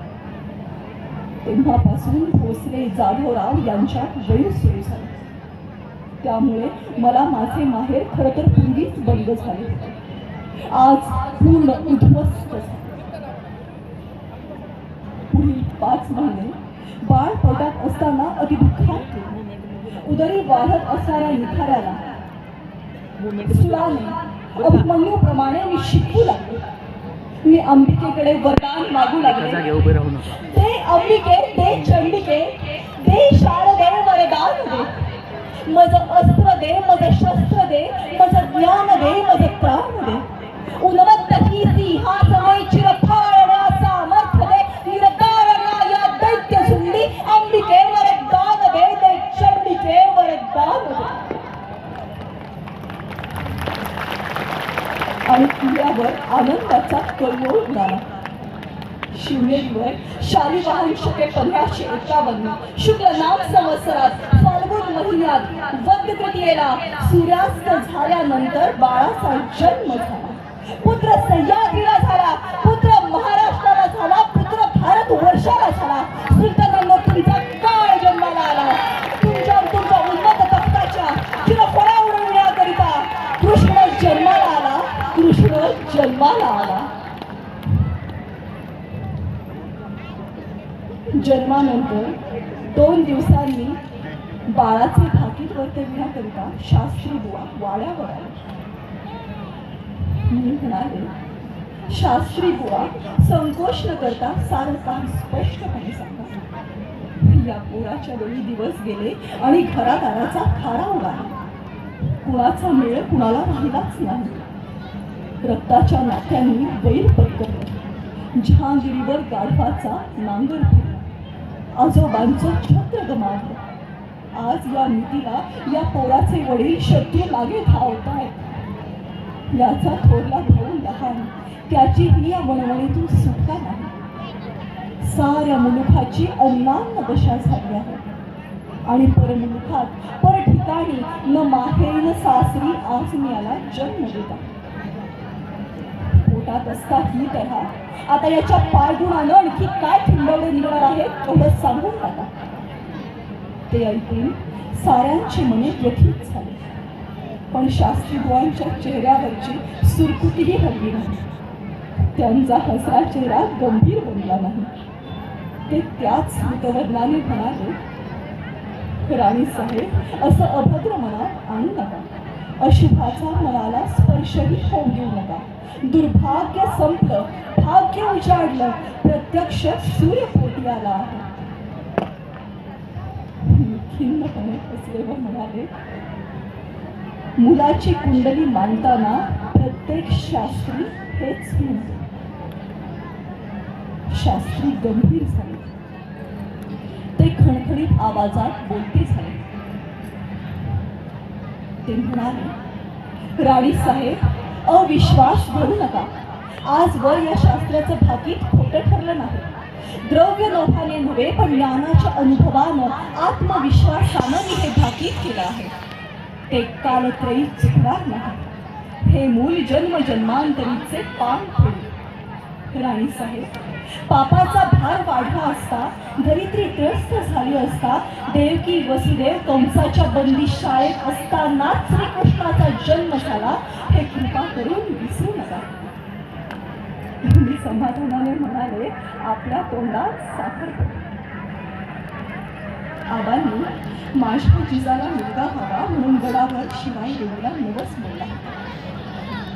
तेव्हापासून भोसले जाधवराव यांच्यात वैर सुरू झाले. त्यामुळे मला माझे माहेर खरं तर पूर्वीच बंद झाले होते. आज पूर्ण उद्ध्वस्त झाले. पुढील 5 महिने बाळ पोटात असताना अति दुःखात गेले. उदरी वाढत असणाऱ्या निखाऱ्याला सुराने अभिमन्यूप्रमाणे मी शिकवू लागले. मी अंबिकेकडे वरदान मागू लागले. ते अंबिके, ते चंडिके, ते शारदे वरदान दे. मज अस्त्र दे, मज शस्त्र दे, मज ज्ञान दे, मज प्राण दे. उन्मत्त ही सिंहासने चिरफाळण्या सामर्थ्य दे. निरकारण्या या दैत्य झुंडी अंबिके वरदान दे, ते चंडिके वरदान दे. आणि किल्ल्यावर आनंदाचा कल्लोळ उडाला. शिवनेरीवर शालिवाहन शके 1551 शुक्ल नाम संवत्सरात फाल्गुन महिन्यात वद्य तृतीयेला सूर्यास्त झाल्यानंतर बाळाचा जन्म झाला. पुत्र सह्याद्रीला झाला. पुत्र महाराष्ट्राला झाला. पुत्र भारत वर्षाला झाला. सुलतानांना तुमचा काळ जन्माला आला. तुमच्या उन्नत तख्ताच्या चिरफळा उडविण्याकरिता कृष्ण जन्माला आला. कृष्ण जन्माला आला. जन्मानंतर 2 दिवसांनी बाळाचे भाकीत वर्तविण्याकरिता शास्त्री बुवा वाड्यावर आले. मी म्हणाले, शास्त्री बुवा संकोच न करता सारं काही स्पष्टपणे सांगा. या पोराच्या वेळी दिवस गेले आणि घरादाराचा खाडा उडाला. कुणाचा मेळ कुणाला राहिलाच नाही. रक्ताच्या नात्यांनी वैर पत्करलं. जहांगीरीवर गाढवाचा नांगर फिरला. आजोबांचं छत्र गमावलं. आज या नीतीला या पोराचे वडील शत्रू मागे धावत आहेत. याचा थोरला भाऊ लहान, त्याची ही या वणवणीतून सुटका नाही. साऱ्या मुलुखाची अन्नान्न दशा झाली आहे आणि परमुलुखात पर ठिकाणी न माहेरी न सासरी आज मी याला जन्म देता. पोटात असता ही तऱ्हा आता याच्या पायगुणानं आणखी काय थिंडवले निघणार आहे एवढं सांगून टाका. ते ऐकून साऱ्यांची मने व्यथित झाली. पण शास्त्री बुवांच्या चेहऱ्यावरची सुरकुतीही हलली नाही. त्यांचा हसरा चेहरा गंभीर बनला नाही. ते त्याच स्मितवदनाने म्हणाले, राणी साहेब, असं अभद्र मनात आणू नका. अशुभाचा मनाला स्पर्शही होऊ देऊ नका. दुर्भाग्य संपलं, भाग्य उजाडलं, प्रत्यक्ष सूर्यपोटी आला आहे. खिन्नपणे हसले व म्हणाले, मुलाची कुंडली मांडताना प्रत्येक शास्त्री हेच म्हणतो. शास्त्री गंभीर झाले. ते खणखणीत आवाजात बोलते झाले. ते म्हणाले, राणी साहेब, अविश्वास धरू नका. आजवर या शास्त्राचं भाकीत खोटं ठरलं नाही. द्रव्य लोभाने नव्हे पण ज्ञानाच्या अनुभवानं आत्मविश्वासानं मी हे भाकीत केलं आहे. ते कालत्रयी चुकणार नाही. हे मूल जन्मजन्मांतरीचे पान फेडले. राणी साहेब, पापाचा भार वाढला असता, धरित्री त्रस्त झाली असता, देवकी वसुदेव कंसाच्या बंदी शाळेत असतानाच श्रीकृष्णाचा जन्म झाला, हे कृपा करून विसरू नका. मी समाधानाने म्हणाले, आपल्या तोंडात साखर पडली. आबांनी माझ्या जिजाला मुलगा व्हावा म्हणून गडावर शिवाई देवीला नवस बोलला.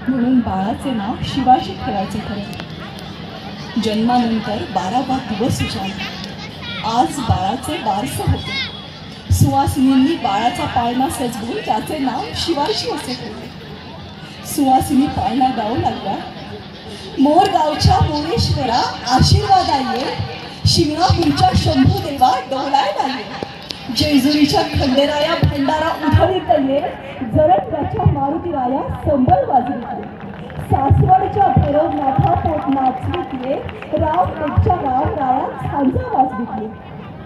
म्हणून बाळाचे नाव शिवाजी ठेवायचे ठरवले. जन्मानंतर 12वा दिवस उजाडला. आज बाळाचे बारसं होते. सुवासिनींनी बाळाचा पाळणा सजवून त्याचे नाव शिवाजी असे ठेवले. सुवासिनी पाळणा गाऊ लागल्या. मोरगावच्या मोरेश्वरा आशीर्वादाये, शिंगणापूरच्या शंभूदेवा डोलायला ये, जेजुरीच्या खंडेराया भंडारा उधळीत ये, जरंगाच्या मारुतीराया संबळ वाजवीत ये, सासवडच्या भैरवनाथा पोट नाचवीत ये, रामटेकच्या रामराया झांजा वाजवीत ये,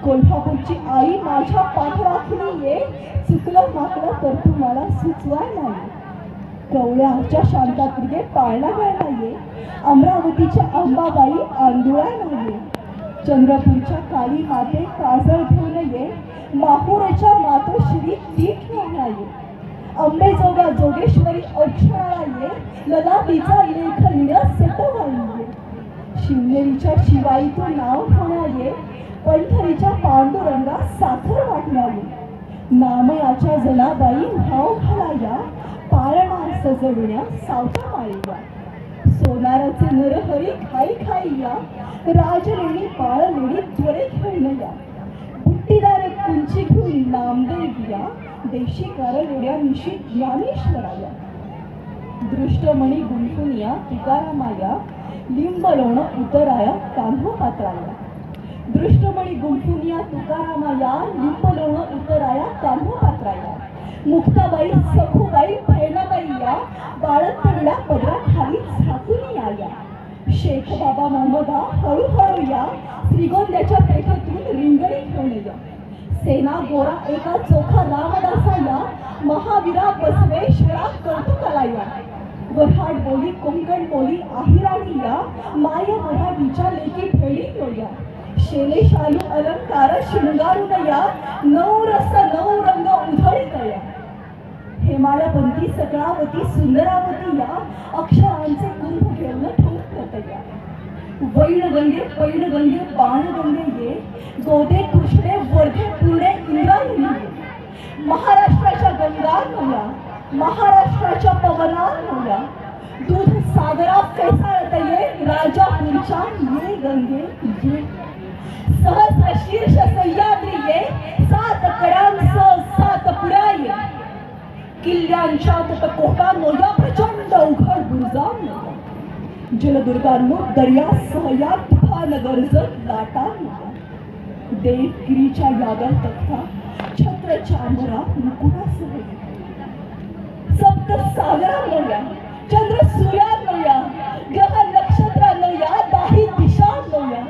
कोल्हापूरची आई माझ्या पाठराखणी ये, चुकलं माकलं तर तू मला सुचवायला ये, कवळ्याच्या शांतात्रिके पाळणा गायला ये, अमरावतीच्या अंबाबाई आंदोळायला ये, चंद्रपूरच्या काली माते काजळ घेऊन ये, माहुरच्या मातोश्री पीठ घेऊन ये, अंबेजोगा जोगेश्वरी औक्षणाला ये, ललाटीचा लेख लिहिणं सेटवायला ये, शिवनेरीच्या शिवाईतून नाव घेण्या ये, पंढरीच्या पांडुरंगा साखर वाटण्या ये, नामयाच्या जनाबाई भाव घालाया, पाळणा सजविण्या सावता माळीया, सोनाराचे नरहरी खाई खाईया, राजलेणी बाळलेणी त्वरे घेऊन या, बुट्टीदार कुंची घेऊन नामदेव या, देशीकार लेड्या निशी ज्ञानेश्वराया, दृष्टमणी गुंफून या तुकारामाया, लिंब लोणं उतराया कान्होपात्राया, दृष्टमणी गुंफून या तुकारामाया, लिंब लोणं उतराया कान्होपात्राया, मुक्ताबाई सखूबाई भैरणाबाई या, बाळंतविड्या पदराखाली झाकून या, शेख बाबा मोहम्मदा हळूहळू या, श्रीगोंद्याच्या पेठेतून रिंगणी घेऊन या, सेना गोरा एका चोखा रामदासा या, महावीरा बसवेश्वरा कौतुकाला या, वऱ्हाड बोली कोंकण बोली आहिराणी या, माया मराठीच्या लेकी भेडी या, शेले शालू अलंकार शृंगारून या, नऊ रस नऊ रंग उधळीत या, हेमाळपंथी सकळावती सुंदरावती या, अक्षरांचे कुंभ घेऊन ठोकत या, वैणगंगे पैणगंगे बाणगंगे ये, गोदे कृष्णे वर्धे पुणे इंद्रायणी ये, महाराष्ट्राच्या गंगा नव्या, महाराष्ट्राच्या पवना नव्या, दूध सागरा फेसाळत ये, राजापूरच्या ये गंगे ये, सहस्र शीर्ष सह्याद्री किल्ल्यांच्या तटकोटांनो या प्रचंड अवघड दुर्जांनो जलदुर्गांनो दर्यासह या तुफान गरजत लाटांनो देवगिरीच्या यादव तख्ता छत्र चांदरा मुकुटासह सप्त सागरांनो या चंद्र सूर्यांनो या ग्रह नक्षत्रांनो या दाही दिशांनो या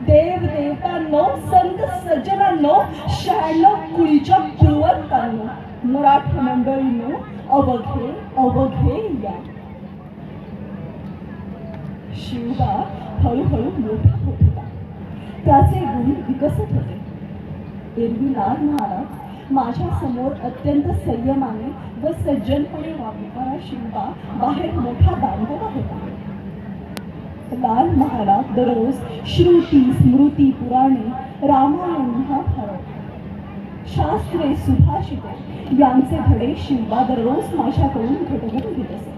देव देवतांनो संत सज्जनांनो 96 कुळीच्या कुळवंतांनो मराठा मंडळींनो अवघे अवघे या शिवबा हळूहळू मोठा होत होता. त्याचे गुण विकसत होते. एरवी लाल महाराज माझ्या समोर अत्यंत संयमाने व सज्जनपणे वागणारा शिवबा बाहेर मोठा दांडगा होता. लाल महाराज दररोज श्रुती स्मृती पुराणे रामायण महाभारत शास्त्रे सुभाषिते यांचे धडे शिवबा दररोज माझ्याकडून घटघट घेत असे.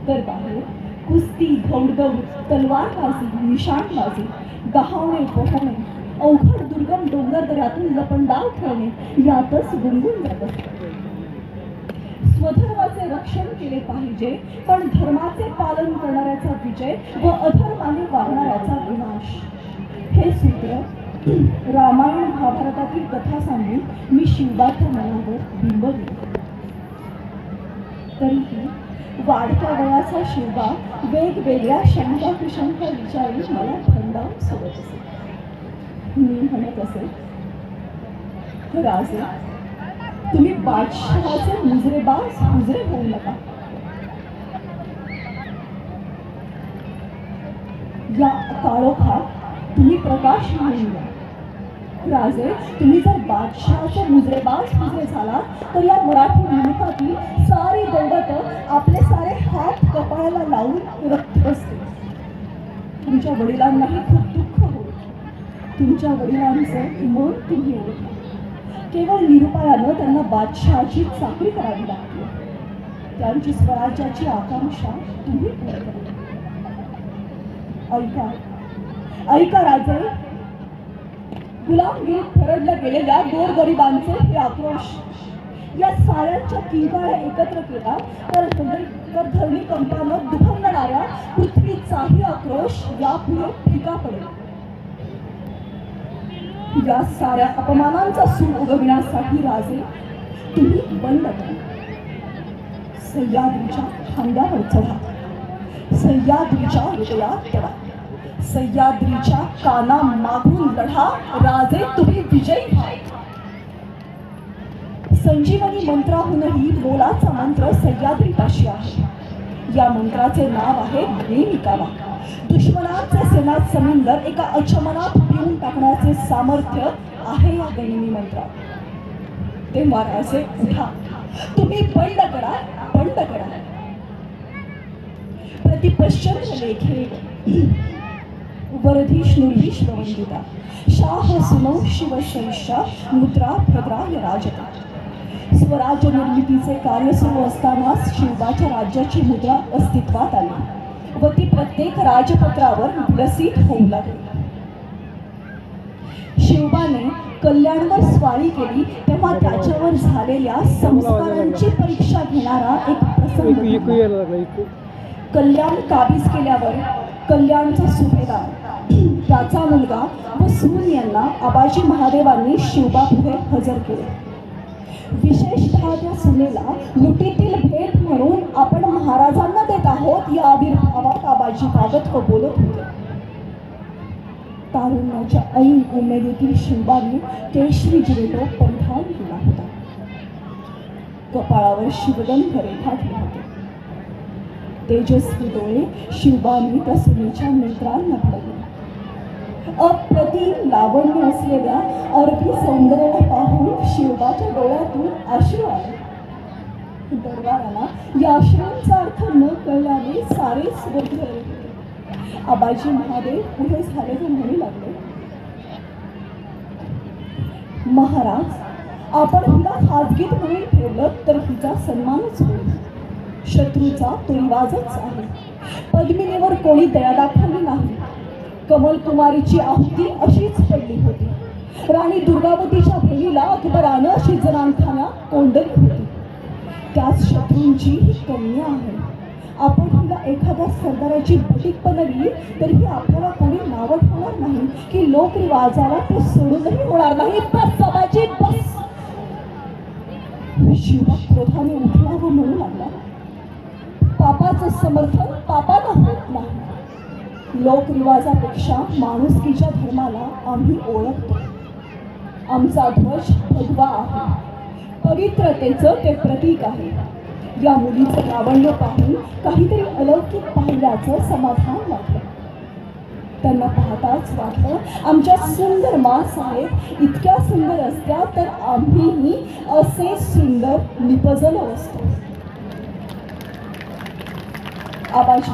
तर बाहेर कुस्ती घौडदौड तलवारबाजी निशाणबाजी गहावणे पोहणे अवघड दुर्गम डोंगर दऱ्यातून लपंडाव खेळणे यातच गुंगून जात असते. स्वधर्माचे रक्षण केले पाहिजे पण धर्माचे पालन करणाऱ्याचा विजय व अधर्माने वागणाऱ्याचा विनाश हे सूत्र रामायण महाभारतातील कथा सांगून मी शिवबाच्या मनावर बिंबवले. तरीही वाढत्या वयाचा शिवबा वेगवेगळ्या शंका कुशंका विचारून मला थंडावून सोडत असे. मी म्हणत असे, राजे तुम्ही बादशहाचे मुजरेबाज हुजरे होऊ नका. या काळोखात तुम्ही प्रकाश म्हणून या. राजे तुम्ही जर बादशहाचे मुजरेबाज हुजरे झाला तर या मराठी मुलुखातील सारी दौलत आपले सारे हात कपाळाला लावून रक्त बसते. तुमच्या वडिलांनाही खूप दुःख होईल. तुमच्या वडिलांचं मन तुम्ही ओळखा. केवळ निरुपायानं त्यांना बादशहाची चाकरी करावी लागते. त्यांची स्वराज्याची आकांक्षा तुम्ही पूर्ण करा. ऐका ऐका राजे, गुलामगिरीत फरडल्या गेलेल्या गोरगरिबांचे हे आक्रोश या साऱ्यांच्या किंकाळ्या एकत्र केला तर धरणी कंपानं दुभंगणाऱ्या पृथ्वीचाही आक्रोश यापुढे फिका पडेल. या साऱ्या अपमानांचा सूर उगविण्यासाठी राजे तुम्ही बंद करा. सह्याद्रीच्या खांद्यावर चढा. सह्याद्रीच्या हृदयात चढा. सह्याद्रीच्या काना मागून लढा. राजे तुम्ही विजयी व्हा. संजीवनी मंत्राहूनही मोलाचा मंत्र सह्याद्रीपाशी आहे. या मंत्राचे नाव आहे नेमिकावा. दुश्मनाचे सेनात समुंदर एका अचमनात पिऊन टाकण्याचे सामर्थ्य आहे या गणिमी मंत्रात. तेव्हा राजे उठा. तुम्ही बंड करा. बंड करा. प्रतिपश्चंद लेखे वरधीष्णुर्विश्ववंदिता शाह सुनौ शिवशैषा मुद्रा भद्राय राजता. स्वराज्य निर्मितीचे कार्य सुरू असतानाच शिवबाच्या राज्याची मुद्रा अस्तित्वात आली व ती प्रत्येक राजपत्रावर विकसित होऊ लागली. शिवबाने कल्याणवर स्वारी केली तेव्हा त्याच्यावर झालेल्या संस्कारांची परीक्षा घेणारा एक प्रसंग. कल्याण काबीज केल्यावर कल्याणचा सुभेदार त्याचा मुलगा व सून यांना आबाजी महादेवांनी शिवबापुढे हजर केले. विशेषतः त्या सुनेला लुटीतील भेट म्हणून आपण महाराजांना देत आहोत या आविर्भावात आबाजी कागत व बोलत होते. तारुण्याच्या ऐन उमेदीतील शिवबाने केशरी जिरेटो परिधान केला होता. कपाळावर शिवगंध रेखाटले होते. तेजस्वी डोळे शिवबाने त्या सुनेच्या नेत्रांना भरले. अप्रतिम लावण्य असलेल्या अरबी सौंदर्याला पाहून शिवबाच्या डोळ्यातून अश्रू आले. दरबाराला या अश्रूंचा अर्थ न कळल्याने सारे स्वर्ग होते. आबाजी महादेव पुढे झाले व म्हणू लागले, महाराज आपण हिला खाजगीत म्हणून ठेवलं तर हिचा सन्मानच होईल. शत्रूचा तो रिवाजच आहे. पद्मिनीवर कोणी दया दाखवली नाही. कमलकुमारीची आहुती अशीच पडली होती. राणी दुर्गावतीच्या बहिणीला अकबरानं अशी जनानखाना कोंडली होती. त्याच शत्रूंची ही कन्या आहे. आपण हिला एखाद्या सरदाराची बुटीक बनवली तरीही आपल्याला कोणी नावं ठेवणार नाही की लोकरिवाजाला ते सोडूनही होणार नाही. बस समाजी बस. शिवा क्रोधाने उठला व म्हणू लागला, पापाचं समर्थन पापाला होत नाही. लोकरिवाजापेक्षा माणुसकीच्या धर्माला आम्ही ओळखतो. आमचा ध्वज भगवा आहे, पवित्रतेचं ते प्रतीक आहे. या मुलीचं लावण्य पाहून काहीतरी अलौकिक पाहिल्याचं समाधान वाटलं. त्यांना पाहताच वाटलं, आमच्या सुंदर माँसाहेब इतक्या सुंदर असत्या तर आम्हीही असे सुंदर निपजलो असतो. आबाजी,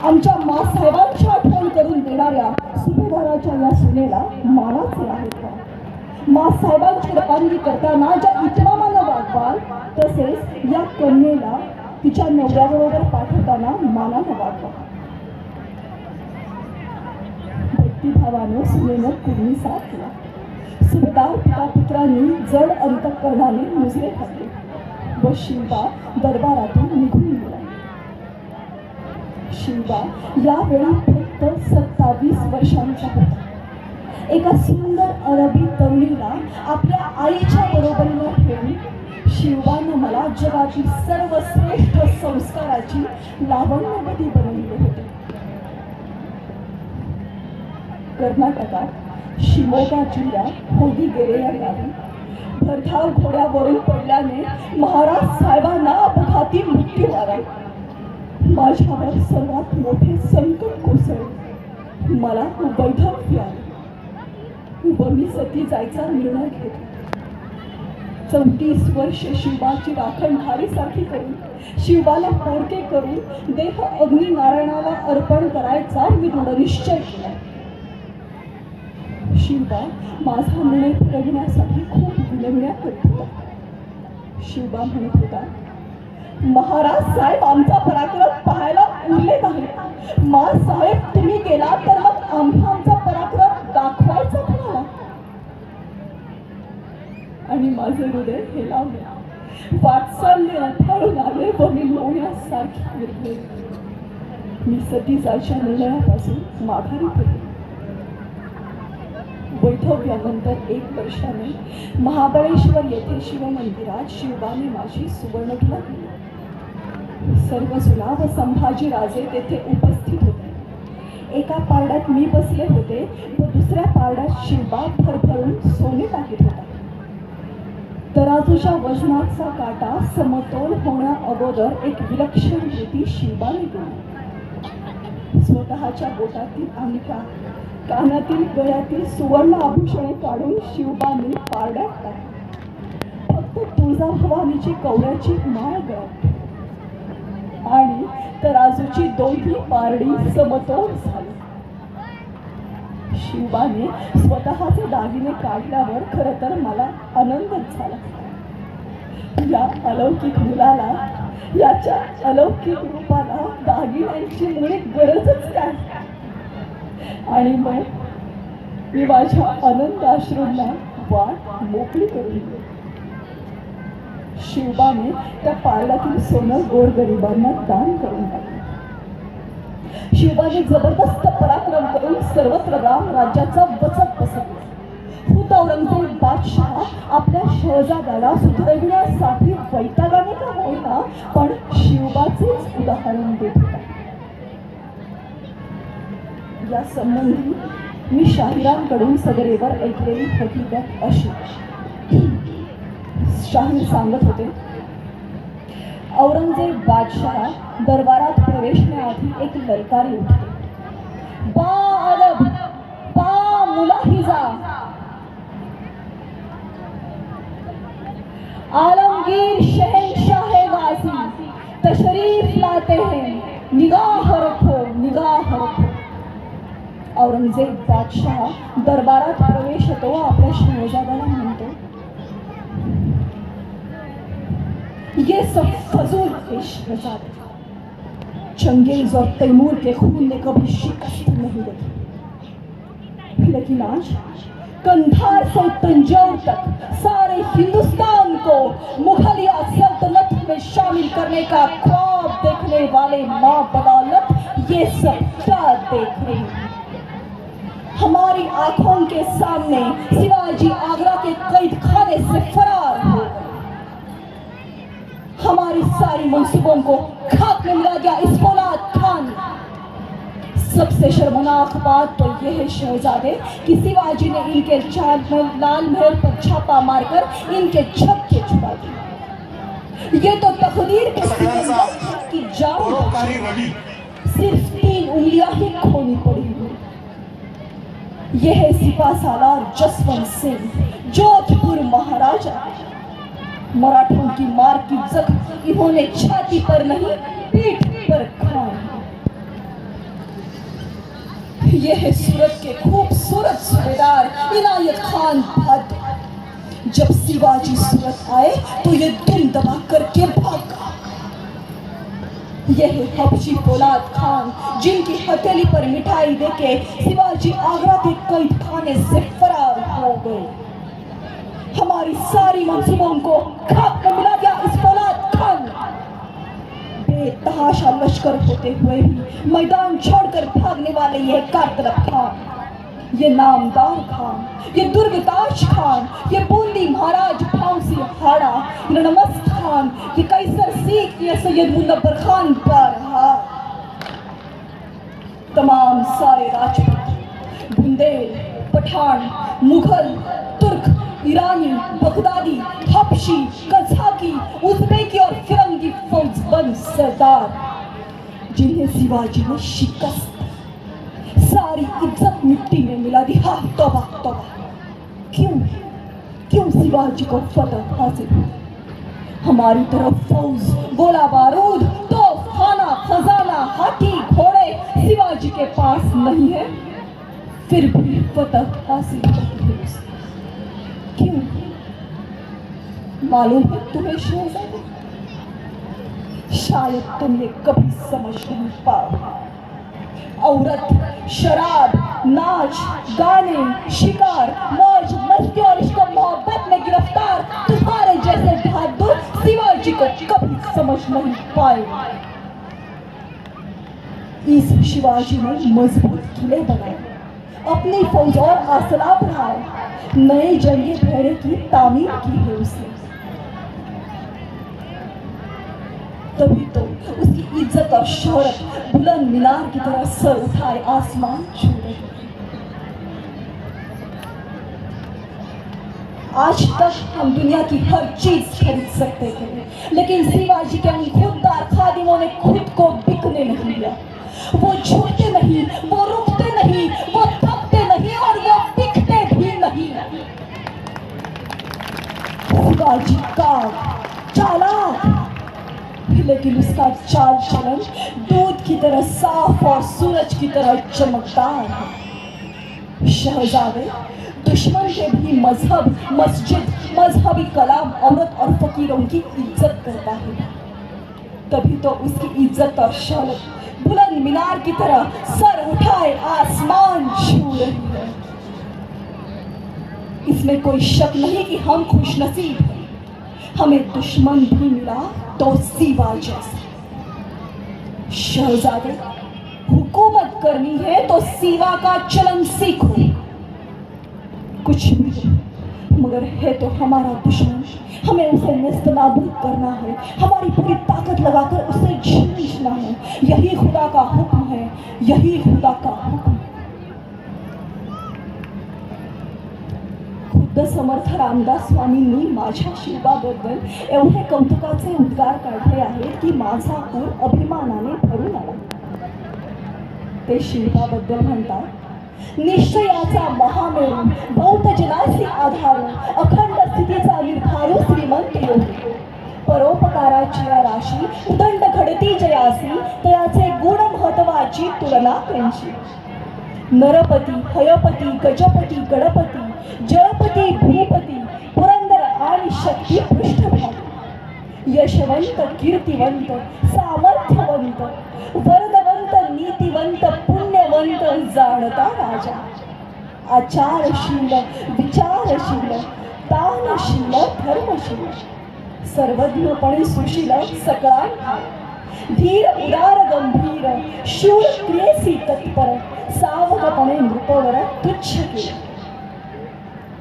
आमच्या माँसाहेबांची आठवण करून देणाऱ्या सुभेदाराच्या या सुनेला मानाचे आहेत का? माँसाहेबांची रवानगी करताना ज्या इतमामानं वागवाल तसेच या कन्येला तिच्या नवऱ्याबरोबर पाठवताना मानानं वागवा. भक्तिभावानं सुनेनं कुणी साथ दिला. सुभेदार पितापुत्रांनी जड अंतःकरणाने मुजरे घातले व शिवबा दरबारातून निघून गेला. शिवबा यावेळी फक्त 27 वर्षांचा होता. एका सुंदर अरबी तरुणीला आपल्या आईच्या बरोबरीनं ठेवून शिवबानं मला जगातील सर्वश्रेष्ठ संस्काराची लावण्यवती बनवले होते. कर्नाटकात शिमोगा जिल्ह्यात होदिगेरे या गावी भरधाव घोड्यावरून पडल्याने महाराज साहेबांना अपघाती मृत्यू आला. माझ्यावर सर्वात मोठे संकट कोसळले. मला वैधव्य आले व मी सती जायचा निर्णय घेतला. 34 वर्ष शिवबाची राखण धारीसारखी करून शिवबाला पोरके करून देह अग्निनारायणाला अर्पण करायचा मी दृढ निश्चय केला. शिवबा माझा निर्णय फिरविण्यासाठी खूप विनवण्या करत होता. शिवबा म्हणत होता, महाराज साहेब आमचा पराक्रम पाहायला उरले नाही. मा साहेब तुम्ही गेला तर मग आम्ही आमचा पराक्रम दाखवायचा कोणाला? आणि माझे हृदय हेलावले. वात्सल्य अथाळून आले व मी लोण्यासारखी विरघळली. मी सती जायच्या निर्णयापासून माघारी पडले. वैधव्यानंतर 1 वर्षाने महाबळेश्वर येथील शिवमंदिरात शिवबाने माझी सुवर्णतुला केली. सर्व सुना व संभाजी राजे तेथे उपस्थित होते. एका पारड्यात मी बसले होते व दुसऱ्या पारड्यात शिवबा भरभरून सोने टाकीत होता. तराजूच्या वजनाचा काटा समतोल होण्या अगोदर एक विलक्षण कृती शिवबाने केली. स्वतःच्या बोटातील अंगठा, कानातील गळ्यातील सुवर्ण आभूषणे काढून शिवबाने पारड्यात टाकली. फक्त तुळजाभवानीची कवड्याची माळ गळत आणि तराजूची दोन्ही पारडी समतोल झाली. शिवबाने स्वतःचे दागिने काढल्यावर खरं तर मला आनंदच झाला. या अलौकिक मुलाला, याच्या अलौकिक रूपाला दागिन्यांची मुळी गरजच काय? आणि मग मी माझ्या आनंद अश्रूंना वाट मोकळी करून दिली. शिवबाने त्या पारड्यातील सोनं गोरगरिबांना दान करून टाकलं. शिवबाने जबरदस्त पराक्रम करून सर्वत्र राम राज्याचा वचक बसवला. खुद्द औरंगजेब बादशाह आपल्या शहजाद्याला सुधरविण्यासाठी वैतागाने का होईना पण शिवबाचेच उदाहरण देत होता. या संबंधी मी शाहिरांकडून सदरेवर ऐकलेली हकीकत अशी. शाहीर सांगत होते, औरंगजेब बादशाह दरबारात प्रवेशण्याआधी एक ललकारी उठते, बा अरब, बा मुलाहिजा, आलमगीर शहंशाह गाजी तशरीफ लाते हैं, निगाह रखो, निगाह रखो. औरंगजेब बादशाह दरबारात प्रवेश होतो. आपल्या शहजाद्याला म्हणतो, ये सब फजूल है शहजादे, चंगेज और तैमूर के खून ने कभी शिकस्त नहीं देखी, लेकिन आज कंधार से तंजौर तक सारे हिंदुस्तान को मुगलिया सल्तनत में शामिल करने का ख्वाब देखने वाले माँ बदौलत ये सब क्या देख रही है। हमारी आंखों के सामने शिवाजी आगरा के कैद खाने से फरार हो गए। हमारी सारी मंसूबों को खाक में मिला दिया इस फौलाद खान ने। सबसे शर्मनाक बात तो यह है शहजादे कि शिवाजी ने इनके लाल महल पर छापा मारकर इनके छक्के छुड़ा दिए। ये तो तकदीर के सिकंदर की जान सिर्फ 3 उंगलियां ही खोनी पड़ी हुई। यह है सिपा सालार जसवंत सिंह, जोधपुर महाराजा। मराठों की मार की जख्म इन्होंने छाती पर नहीं पीठ पर खाए। यह है सूरत के खूबसूरत सूबेदार इनायत खान भद्र। जब शिवाजी सूरत आए तो ये दुम दबा करके भागा। यह है हबशी फौलाद खान जिनकी हथेली पर मिठाई देके शिवाजी आगरा के कैद खाने से फरार हो गए। हमारी सारी मंसूबों को खाक में मिला दिया इस फौलाद खान। बेतहाशा लश्कर होते हुए भी मैदान छोड़कर भागने वाले ये कारतलब खान, ये नामदार खान, ये दुर्गताज खान, ये बूंदी महाराज फांसी हाड़ा, ये नमस्त खान, ये कैसर सीख, ये सैयद मुनव्वर खान बरहा। तमाम सारे राजपूत, बुंदेल, पठान, मुगल, तुर्क, ईरानी, बगदादी, हबशी, कज़ाकी, उज़्बेकी और फिरंगी फौजबंद सरदार जिन्हें शिवाजी ने शिकस्त सारी इज्जत मिट्टी में मिला दी। हाँ तौबा तौबा, क्यों शिवाजी को फतह हासिल हुई। हमारी तरफ फौज, गोला बारूद, तोफखाना, खजाना, हाथी, घोड़े शिवाजी के पास नहीं है, फिर भी फतह हासिल होती है उसे। क्यों मालूम है तुम्हें शहजादे? शायद तुम ये कभी समझ नहीं पाओगे। औरत, शराब, नाच, गाने, शिकार, मौज मस्ती और इश्क मोहब्बत में गिरफ्तार तुम्हारे जैसे बहादुर शिवाजी को कभी समझ नहीं पाए। इस शिवाजी ने मजबूत किले बनाए, अपनी फौज और आसला बढ़ाए, नए जंगी भेड़े की तामीर की है उसने। तभी तो उसकी इज्जत और शोहरत बुलंद मीनार की तरह सर उठाए आसमान छू रही है। आज तक हम दुनिया की हर चीज खरीद सकते थे, लेकिन शिवाजी के उन खुददार खादिमों ने खुद को बिकने नहीं दिया। वो झुकते नहीं, वो रुकते नहीं, वो थकते नहीं और वो बिकते भी नहीं। शिवाजी का चालाक, लेकिन उसका चाल चलन दूध की तरह साफ और सूरज की तरह चमकदार है। शहजादे दुश्मन के भी मजहब, मस्जिद, मजहबी कलाम, औरत और फकीरों की इज्जत करता है। तभी तो उसकी इज्जत और शौहरत बुलंद मीनार की तरह सर उठाए आसमान छू रही है। इसमें कोई शक नहीं कि हम खुशनसीब हैं। हमें दुश्मन भी मिला तो सिवा जैसा। शहजादे हुकूमत करनी है तो सिवा का चलन सीखो। कुछ भी मगर है तो हमारा दुश्मन, हमें उसे नेस्तनाबूद करना है, हमारी पूरी ताकत लगाकर उसे झींचना है। यही खुदा का हुक्म है, यही खुदा का हुक्म। खुद्द समर्थ रामदास स्वामींनी माझ्या शिवाबद्दल एवढे कौतुकाचे उद्गार काढले आहेत की माझा ऊर अभिमानाने भरून आला। ते शिवाबद्दल म्हणतात, निश्चयाचा महामेरू, बहुतजनासी आधारू, अखंड स्थितीचा निर्धारू श्रीमंत योगी, परोपकाराची राशी, उदंड घडती जयासी, तयाचे गुण महत्वाची तुलना त्यांची। नरपती, हयपती, गजपती, गणपती, जळपती, भूपती, पुरंदर आणि शक्ती पृष्ठभागी, यशवंत, कीर्तिवंत, सामर्थ्यवंत, वरदवंत, नीतिवंत, पुण्यवंत, जाणता राजा, आचारशील, विचारशील, दानशील, धर्मशील, सर्वज्ञपणे सुशील सकळान धीर उदार गंभीर शूर क्रियेसी तत्पर सावधपणे नृपवर तुच्छ केले.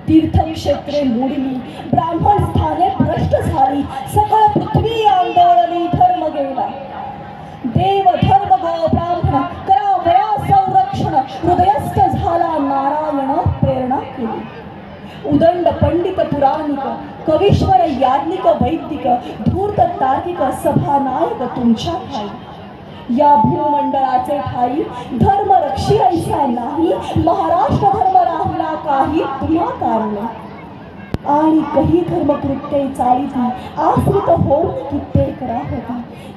तीर्थक्षेत्रे मोडली ब्राह्मण स्थाने भ्रष्ट झाली सकळ पृथ्वी आंदोलनी धर्म गेला. देव धर्म गो ब्राह्मण करा वया संरक्षण हृदयस्थ झाला नारायण प्रेरणा केली. उदंड पंडित पुराणिक कवीश्वर याज्ञिक वैदिक धूर्त तार्किक सभानायक तुमच्या ठाई. या भूमंडळाचे ठाई धर्म रक्षी ऐसा नाही महाराष्ट्र धर्म राहिला काही तुम्हा कारणे. आणि काही धर्मकृत्ये चालिती आश्रित होऊन कित्येक राहती.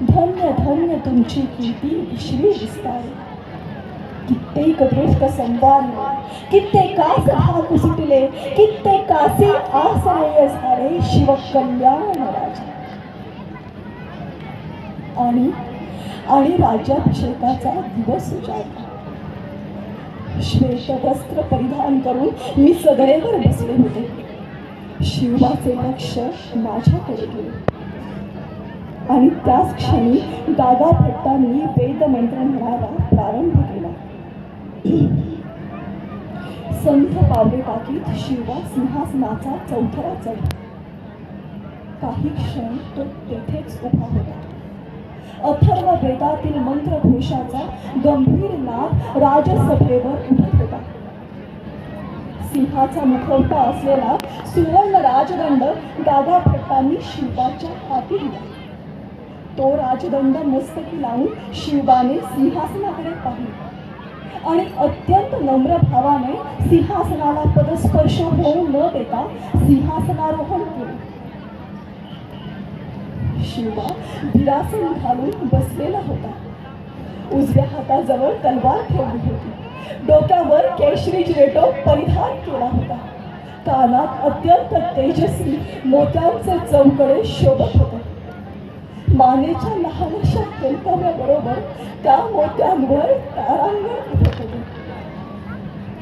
धन्य धन्य तुमची कीर्ती विश्वी विस्तारे. कित्येक दृष्ट संवारले कित्येकास भाग सुटले कित्येकासे आश्रय झाले शिवकल्याण राजा. आणि राज्याभिषेकाचा दिवस उजाडला. श्वेत वस्त्र परिधान करून मी सगळेवर बसले होते. शिवाचे लक्ष माझ्याकडे गेले आणि त्याच क्षणी दादा भट्टांनी वेदमंत्र म्हणायला प्रारंभ केला. संथ पावले टाकीत शिवा सिंहासनाचा चौथरा चढ. काही क्षण तो तेथेच उभा होता. अथर्व वेदातील मंत्रघोषाचा गंभीर नाद राजसभेवर उठत होता. सिंहाचा मुखवटा असलेला सुवर्ण राजदंड दादा भट्टांनी शिवाच्या हाती दिला. तो राजदंड मस्तकी लावून शिवाने सिंहासनाकडे पाहिले आणि अत्यंत नम्र भावाने सिंहासनाला पदस्पर्श होऊ न देता सिंहासनारोहण केले. शिवा विरासन घालून बसलेला होता. उजव्या हाताजवळ तलवार ठेवली होती. डोक्यावर केशरी जिरेटो परिधान केला होता. कानात अत्यंत तेजस्वी मोत्यांचे चौकडे शोभत होते. मानेच्या लहानशा केलकाव्याबरोबर त्या मोत्यांवर तारांगण उठत होते.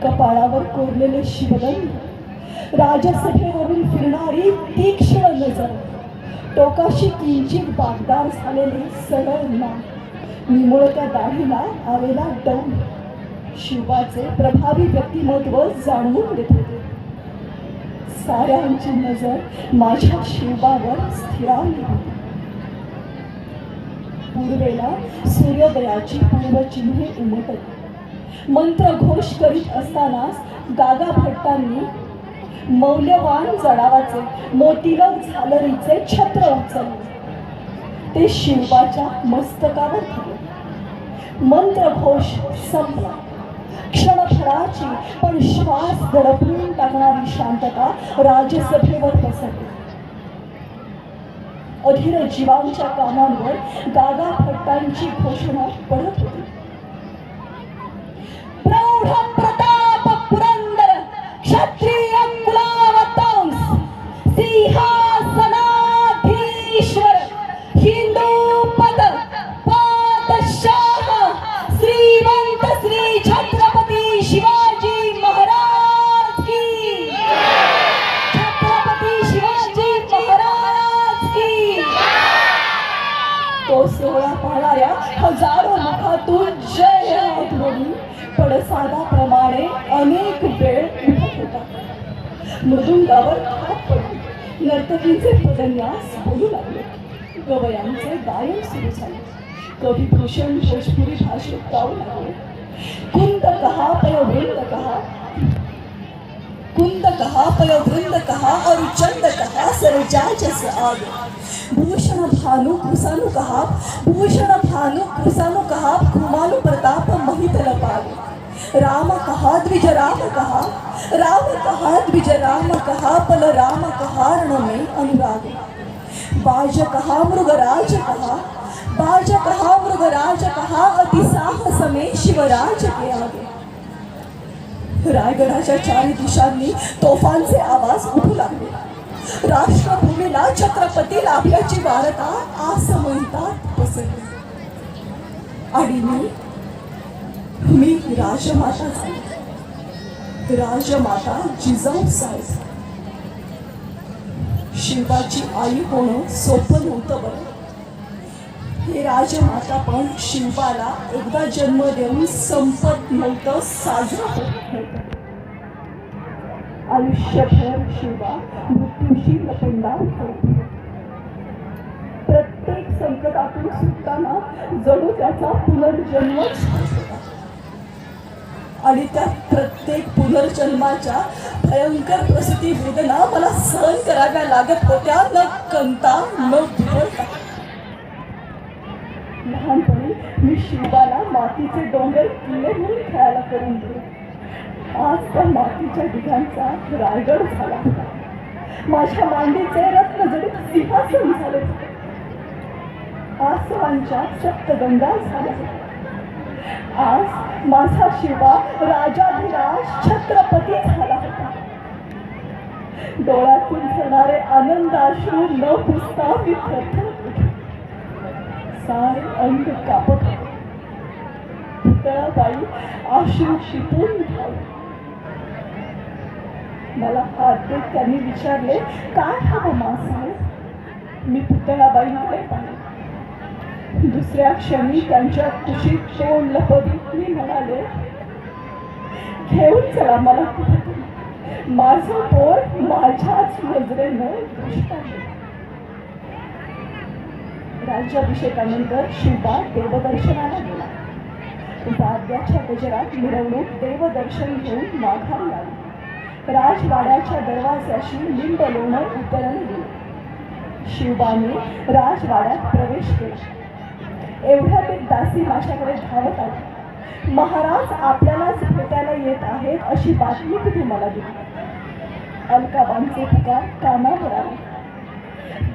कपाळावर कोरलेले शिवगंध, राजसभेवरून फिरणारी तीक्ष्ण नजर, टोकाशी किंचित बागदार झालेले सरळ नाक, निमुळत्या दाढीला आलेला डौल शिवाचे प्रभावी व्यक्तिमत्व जाणवून देत होते. साऱ्यांची नजर माझ्या शिवावर स्थिरावली होती. पूर्वेला सूर्योदयाची पूर्वचिन्हे उमटली. मंत्रघोष करीत असतानाच दादा भट्टांनी मौल्यवान जडावाचे मोतीलक झालरीचे छत्र उचलले. ते शिवाच्या मस्तकावर ठेवले. मंत्रघोष संपला. क्षणभराची पण श्वास दडपून टाकणारी शांतता राजसभेवर पसरली. अधीर जीवांच्या कानांवर दादा भट्टांची घोषणा पडत होती. प्रौढ प्रताप पुरंदर क्षत्रिय कुलावतंस सिंहासनाधीश्वर हिंदू पद पातशाह श्रीमंत श्री छत्रपती शिवाजी महाराज की. छत्रपती शिवाजी महाराज की. तो सोहळा पाहणाऱ्या हजारो मुखातून जय ध्वनी पडसादाप्रमाणे अनेक वेळ उठत होता. मृदुंगावर थाप पडली. नर्तकीचे पदन्यास बोलू लागले. गवयांचे गायन सुरू झाले. कवी भूषण भोजपुरी भाषेत गाऊ लागले. कुंद कहा पय वृंद कहा, कुंद कहा पय वृंद कहा और चंद कहा सरजा जस आगे. भूषण भानु कृसानु कहा, भूषण भानु कृसानु कहा कुमालु प्रताप महितल पागे. राम कहा द्विज राम कहा, राम कहा द्विज राम कहा पल राम कहा रण में अनुराग. बाज कहा मृगराज कहा, बाज कहा मृगराज कहा अति साहस में शिवराज के आगे. रायगडाच्या चारी दिशांनी तोफांचे आवाज उठू लागले. राष्ट्रभूमीला छत्रपती लाभल्याची वार्ता आसमंतात पसरली. आणि मी राजमाता झाली. राजमाता जिजाऊ साहेब. शिवाची आई होणं सोपं नव्हतं बरं. हे राजमाता पण शिवाला एकदा जन्म देऊन संपत नव्हतं, साजरं होत नव्हतं. आयुष्यभर शिवा मृत्यूशी लपंडाव होती. प्रत्येक संकटातून सुटताना जणू त्याचा पुनर्जन्मच होता. आणि त्या प्रत्येक पुनर्जन्माच्या भयंकर प्रसूती वेदना मला सहन कराव्या लागत होत्या, न कंता न बिघडता. लहानपणी मी शिवाला मातीचे डोंगर किल्ले म्हणून खेळायला करून दिले. आज त्या मातीच्या ढिगांचा रायगड झाला होता. माझ्या मांडीचे रत्नजडित सिंहासन झाले होते. आसवांच्या सप्तगंगा झाल्या होत्या. आज माझा शिवा राजाधिराज छत्रपती झाला होता. डोळ्यातून झरणारे आनंदाश्रू न पुसता मी थरथरत होते. सारे अंग कापत होते. पुतळाबाई आश्रू शिपून धावली. मला हात देत त्यांनी विचारले, काय हवं मासाहेब? मी पुतळाबाईंकडे पाहिले. दुसऱ्या क्षणी त्यांच्या कुशीत तोंड लपवीत मी म्हणाले, घेऊन चला मला कुठेतरी. माझं पोर माझ्याच नजरेनं दृष्ट आहे. राज्याभिषेकानंतर शिवा देवदर्शनाला गेला. वाद्याच्या गजरात मिरवणूक देवदर्शन घेऊन माघारी आली. राजवाड्याच्या दरवाजाशी लिंब लोणं उतरण गेले. शिवाने राजवाड्यात प्रवेश केला. एवढ्यात एक दासी माझ्याकडे धावत आली. महाराज आपल्यालाच भेटायला येत आहेत अशी बातमी तिथे मला दिली. अलकाबांचे पुकार कानावर आले.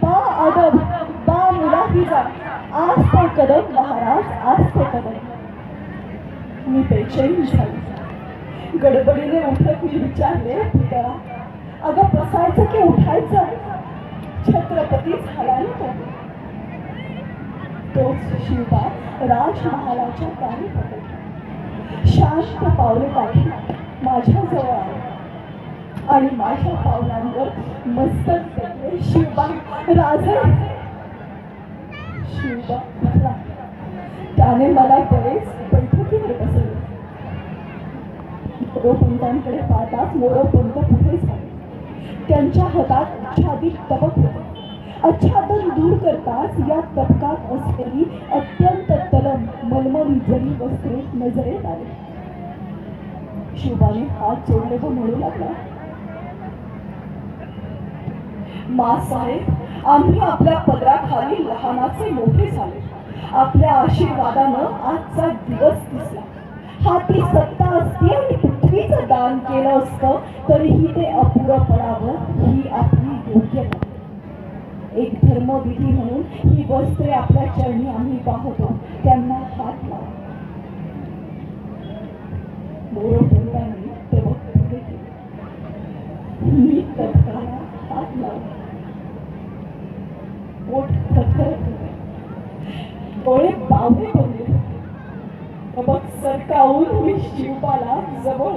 बा अदब, बा मुलाहिजा, आज तो कदम महाराज, आज तो कदम. मी बेचैन झाली. गडबडीने उठत मी विचारले, पुतळा अगं बसायचं की उठायचं? छत्रपती झाला ना तोच शिवा राजमहालाच्या दारी पडला. शांत पावले टाकली माझ्याजवळ आले आणि माझ्या पावलांवर मस्तक टेकले. शिवा राजे. शिवा उठला. त्याने मला बरेच बैठकीवर बसवले. मोरोपंतांकडे पाहताच मोरोपंत पुढे झाले. त्यांच्या हातात आच्छादित तबक होते. आच्छादन दूर करताच या तबकात असलेली अत्यंत तलम मलमली जरी वस्त्रे नजरेत आली. शिवाने हात जोडले व म्हणू लागला, मासाहेब, आम्ही आपल्या पदराखाली लहानाचे मोठे झाले. आपल्या आशीर्वादानं आजचा दिवस दिसला. हाती सत्ता असती आणि पृथ्वीचं दान केलं असतं तरीही ते अपुरं पडावं ही आपली योग्यता. एक धर्मविधी म्हणून ही वस्त्रे आपल्या चरणी आम्ही पाहतो, त्यांना हात लावा. मोरोपंतांनी तबक पुढे केले. मी तबकाला हात लावला. पोट थरथरत होते. डोळे बावले पडले होते. तबक सरकावून मी शिवबाला जवळ.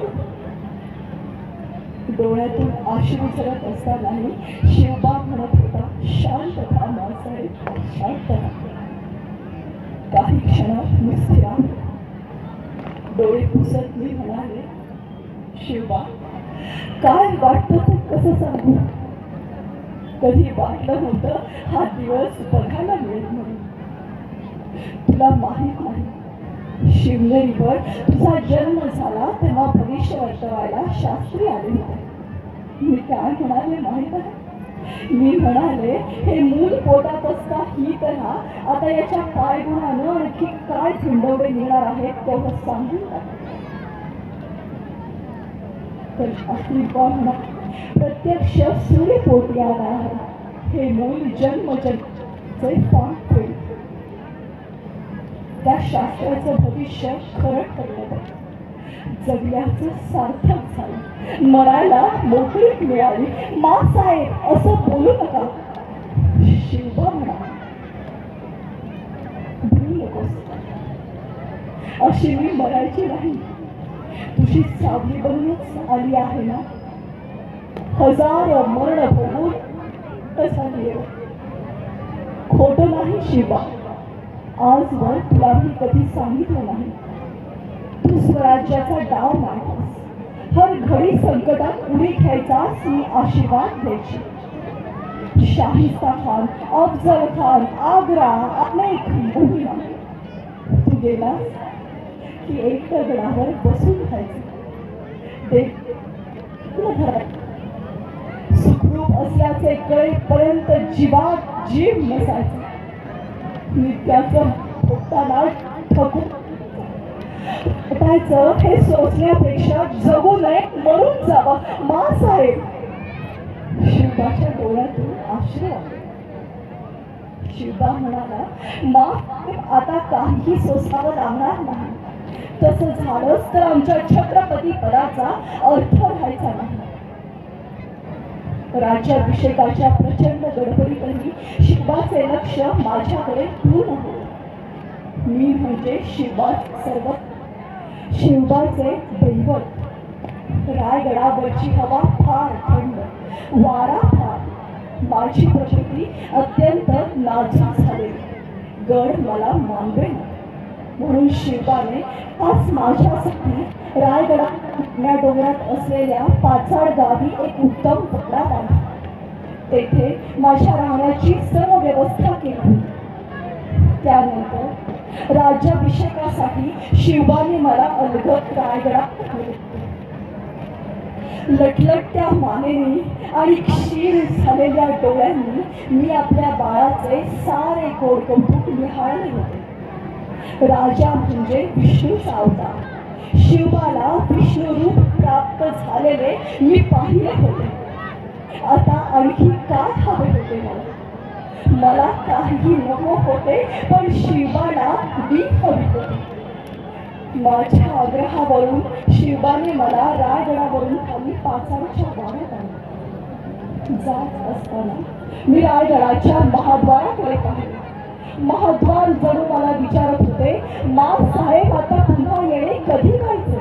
डोळ्यातून अश्रू झरत असतानाही शिवबा म्हणत होता, शांत राहा मासाहेब, शांत राहा. काही क्षणात मी स्थिरावले. डोळे पुसत मी म्हणाले, शिवबा, काय वाटतं ते कसं सांगू? कधी वाटलं नव्हतं हा दिवस बघायला मिळत म्हणून. तुला माहीत नाही, शिवनेरीवर तुझा जन्म झाला तेव्हा भविष्य वर्तवायला शास्त्री आले होते. मी काय म्हणाले माहीत आहे? मी म्हणाले, हे मूल पोटात असता ही तऱ्हा आता याच्या काय गुणानं आणखी काय थिंडवडे येणार आहेत तेवढं सांगून टाक. तर शास्त्री म्हणा, प्रत्यक्ष सूर्यपोटी आला आहे. हे मूल जन्मजन्मचे पाप होईल. त्या शास्त्राचं भविष्य खरं ठरलं. जगल्याचं सार्थक झालं. मरायला मोकळीक मिळाली. मासाहेब असं बोलू नका. शिवबा म्हणाला, बोलू नकोस. अशी मी मरायची नाही. तुझी सावली बनूनच आली आहे ना. हजारो मरण बघून झाली आहे. खोटं नाही शिवा, आजवर तुला मी कधी सांगितलं नाही. तू स्वराज्याचा डाव मांडलास, हर घडी संकटात उडी घ्यायचास, मी आशीर्वाद द्यायची. शाहिस्ता खान, अफजल खान, आग्रा, अनेक मोहिमा. तू गेलास की एक दगडावर बसून खायचं. सुखरूप असल्याचे कळेपर्यंत जीवात जीव नसायचा. नित्याचं भोगताना ठकून हे सोचण्यापेक्षा जगू नये, मरून जावं. मासाहेब, शिवबाच्या डोळ्यातून आश्रय आले. शिवबा म्हणाला, मा आता काहीही सोसावं लागणार नाही. तसं झालंच तर आमच्या छत्रपती पदाचा अर्थ राहायचा नाही. राज्याभिषेकाच्या प्रचंड गडबडीतही शिवबाचे लक्ष माझ्याकडे पूर्ण होते. मी म्हणजे शिवबाचे दैवत. रायगडावरची हवा फार थंड, वारा फार. माझी प्रकृती अत्यंत नाजूक झालेली. गड मला मानवे म्हणून शिवबाने आज माझ्यासाठी रायगडाच्या डोंगरात असलेल्या पाचाड गावी एक उत्तम कपडा बांधला. तेथे माझ्या राहण्याची सर्व व्यवस्था केली. त्यानंतर राज्याभिषेकासाठी शिवबाने मला अलगद रायगडात ठेवले. लटलटत्या मानेनी आणि क्षीण झालेल्या डोळ्यांनी मी आपल्या बाळाचे सारे गोड कौतुक निहाळले होते. राजा म्हणजे विष्णूचा अवतार. शिवबाला विष्णुरूप प्राप्त झालेले मी पाहिले होते. आता आणखी काय हवे होते मला काहीही नको होते, पण शिवबाला मी हवी होती. माझ्या आग्रहावरून शिवबाने मला रायगडावरून खाली पाचाडच्या वाड्यात आणले. जात असताना मी रायगडाच्या महाद्वाराकडे पाहिले. महाद्वार जणू मला विचारत होते, मा साहेब आता पुन्हा येणे कधी व्हायचे?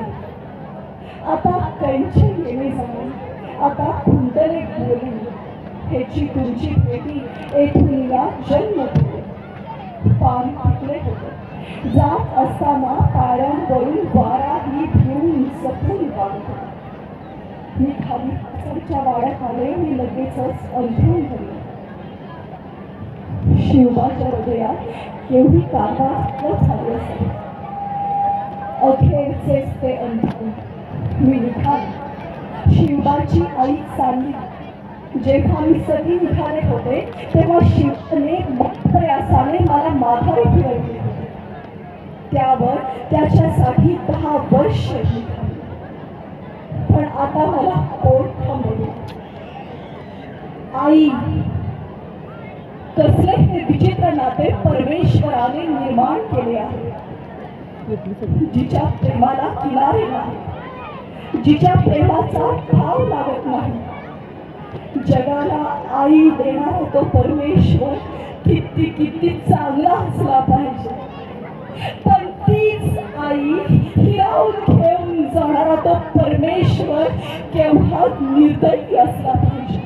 आता कंचे येणे जाणे, आता कुंडले बोलणे, ह्याची तुमची भेटी येथून या जन्म होते. पान फुटले होते. जात असताना पायांवरून वाराही भिवून सपून वाढत होता. मी खाली पाचाडच्या वाड्यात आले. मी लगेचच अंथरूण धरले. शिवबाच्या हृदयात एवढी कारवार झाली असेल. अखेरचेच ते अंथरूण मी निघाले. शिवबाची आई चालली. जेव्हा मी सती निघाले होते तेव्हा शिवने प्रयासाने मला माघारी फिरवले होते. त्यावर त्याच्यासाठी 10 वर्ष निघाली. पण आता मला पोट थांबवले. आई, कसले हे विचित्र नाते परमेश्वराने निर्माण केले आहे. जिच्या प्रेमाला किनारे नाही, जिच्या प्रेमाचा भाव लागत नाही. जगाला आई देणारा तो परमेश्वर किती किती चांगला असला पाहिजे. पण तीच आई हिरावून घेऊन जाणारा तो परमेश्वर केव्हा निर्दयी असला पाहिजे.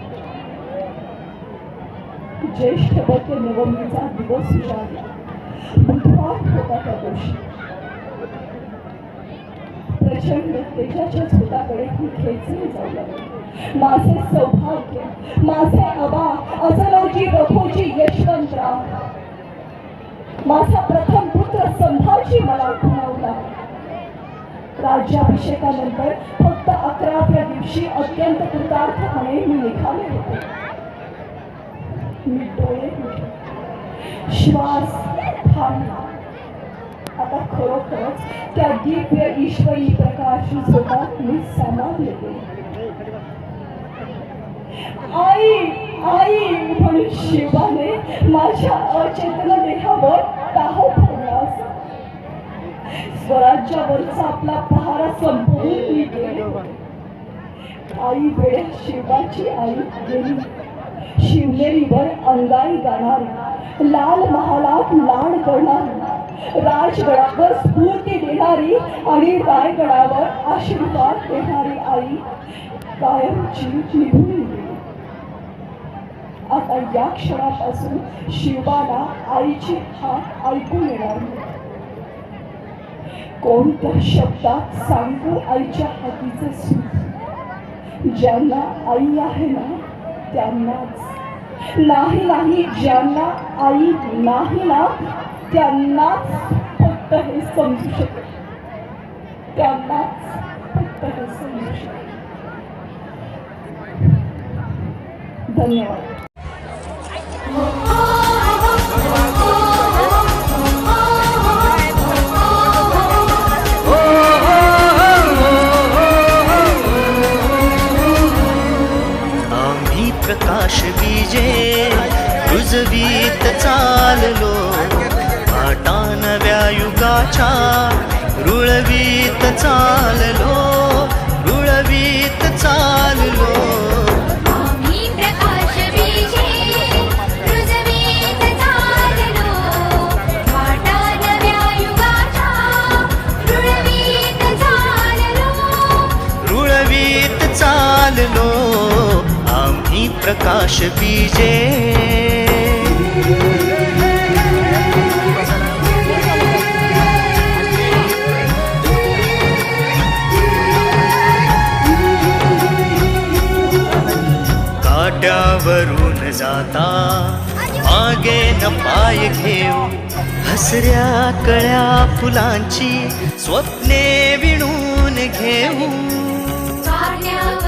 ज्येष्ठ वद्य नवमीचा दिवस उजाडला. बुधवार होता त्या दिवशी. प्रचंड तेजाच्या झोताकडे मी खेचले जाऊ लागले. माझे सौभाग्य, माझे आबा अजलवजी रघोजी यशवंतराव, माझा प्रथम पुत्र संभाजी मला खुणावला. राज्याभिषेकानंतर फक्त 11व्या दिवशी अत्यंत कृतार्थपणे मी निघाले होते. मी डोळे उठले, श्वास थांबला. आता खरोखरच त्या दिव्य ईश्वरी प्रकाश झोपात मी सामावले गेले. आई आई म्हणून शिवाने माझ्या अचेतन देहावर टाह फोडला. स्वराज्यावरचा आपला पहारा संपवून मी गेले. आई वेळ शिवाची आई गेली. शिवनेरीवर अंगाई गाणारी, लाल महालात लाड करणारी, राजगडावर स्फूर्ती देणारी आणि रायगडावर आशीर्वाद देणारी आई कायमची निघून गेली. आता या क्षणापासून शिवाला आईची हाक ऐकू येणार नाही. कोणत्या शब्दात सांगू आईच्या हातीचे सुख? ज्यांना आई आहे ना त्यांनाच, नाही नाही ज्यांना आई नाही ना त्यांनाच फक्त हे समजू शकेल, त्यांनाच फक्त हे समजू शकेल. धन्यवाद. आम्ही प्रकाश बीजे रुजवीत चाललो, आटा नव्या युगाच्या रुळवीत चाललो, रुळवीत चाललो. आम्ही प्रकाश बीजे रुजवीत चाललो, वाटा नव्या युगाच्या रुळवीत चाललो, रुळवीत चाललो. आम्ही प्रकाश बीजे. काट्यावरून जाता मागे न पाय घेऊ, हसऱ्या कळ्या फुलांची स्वप्ने विणून घेऊ. कारण्यावर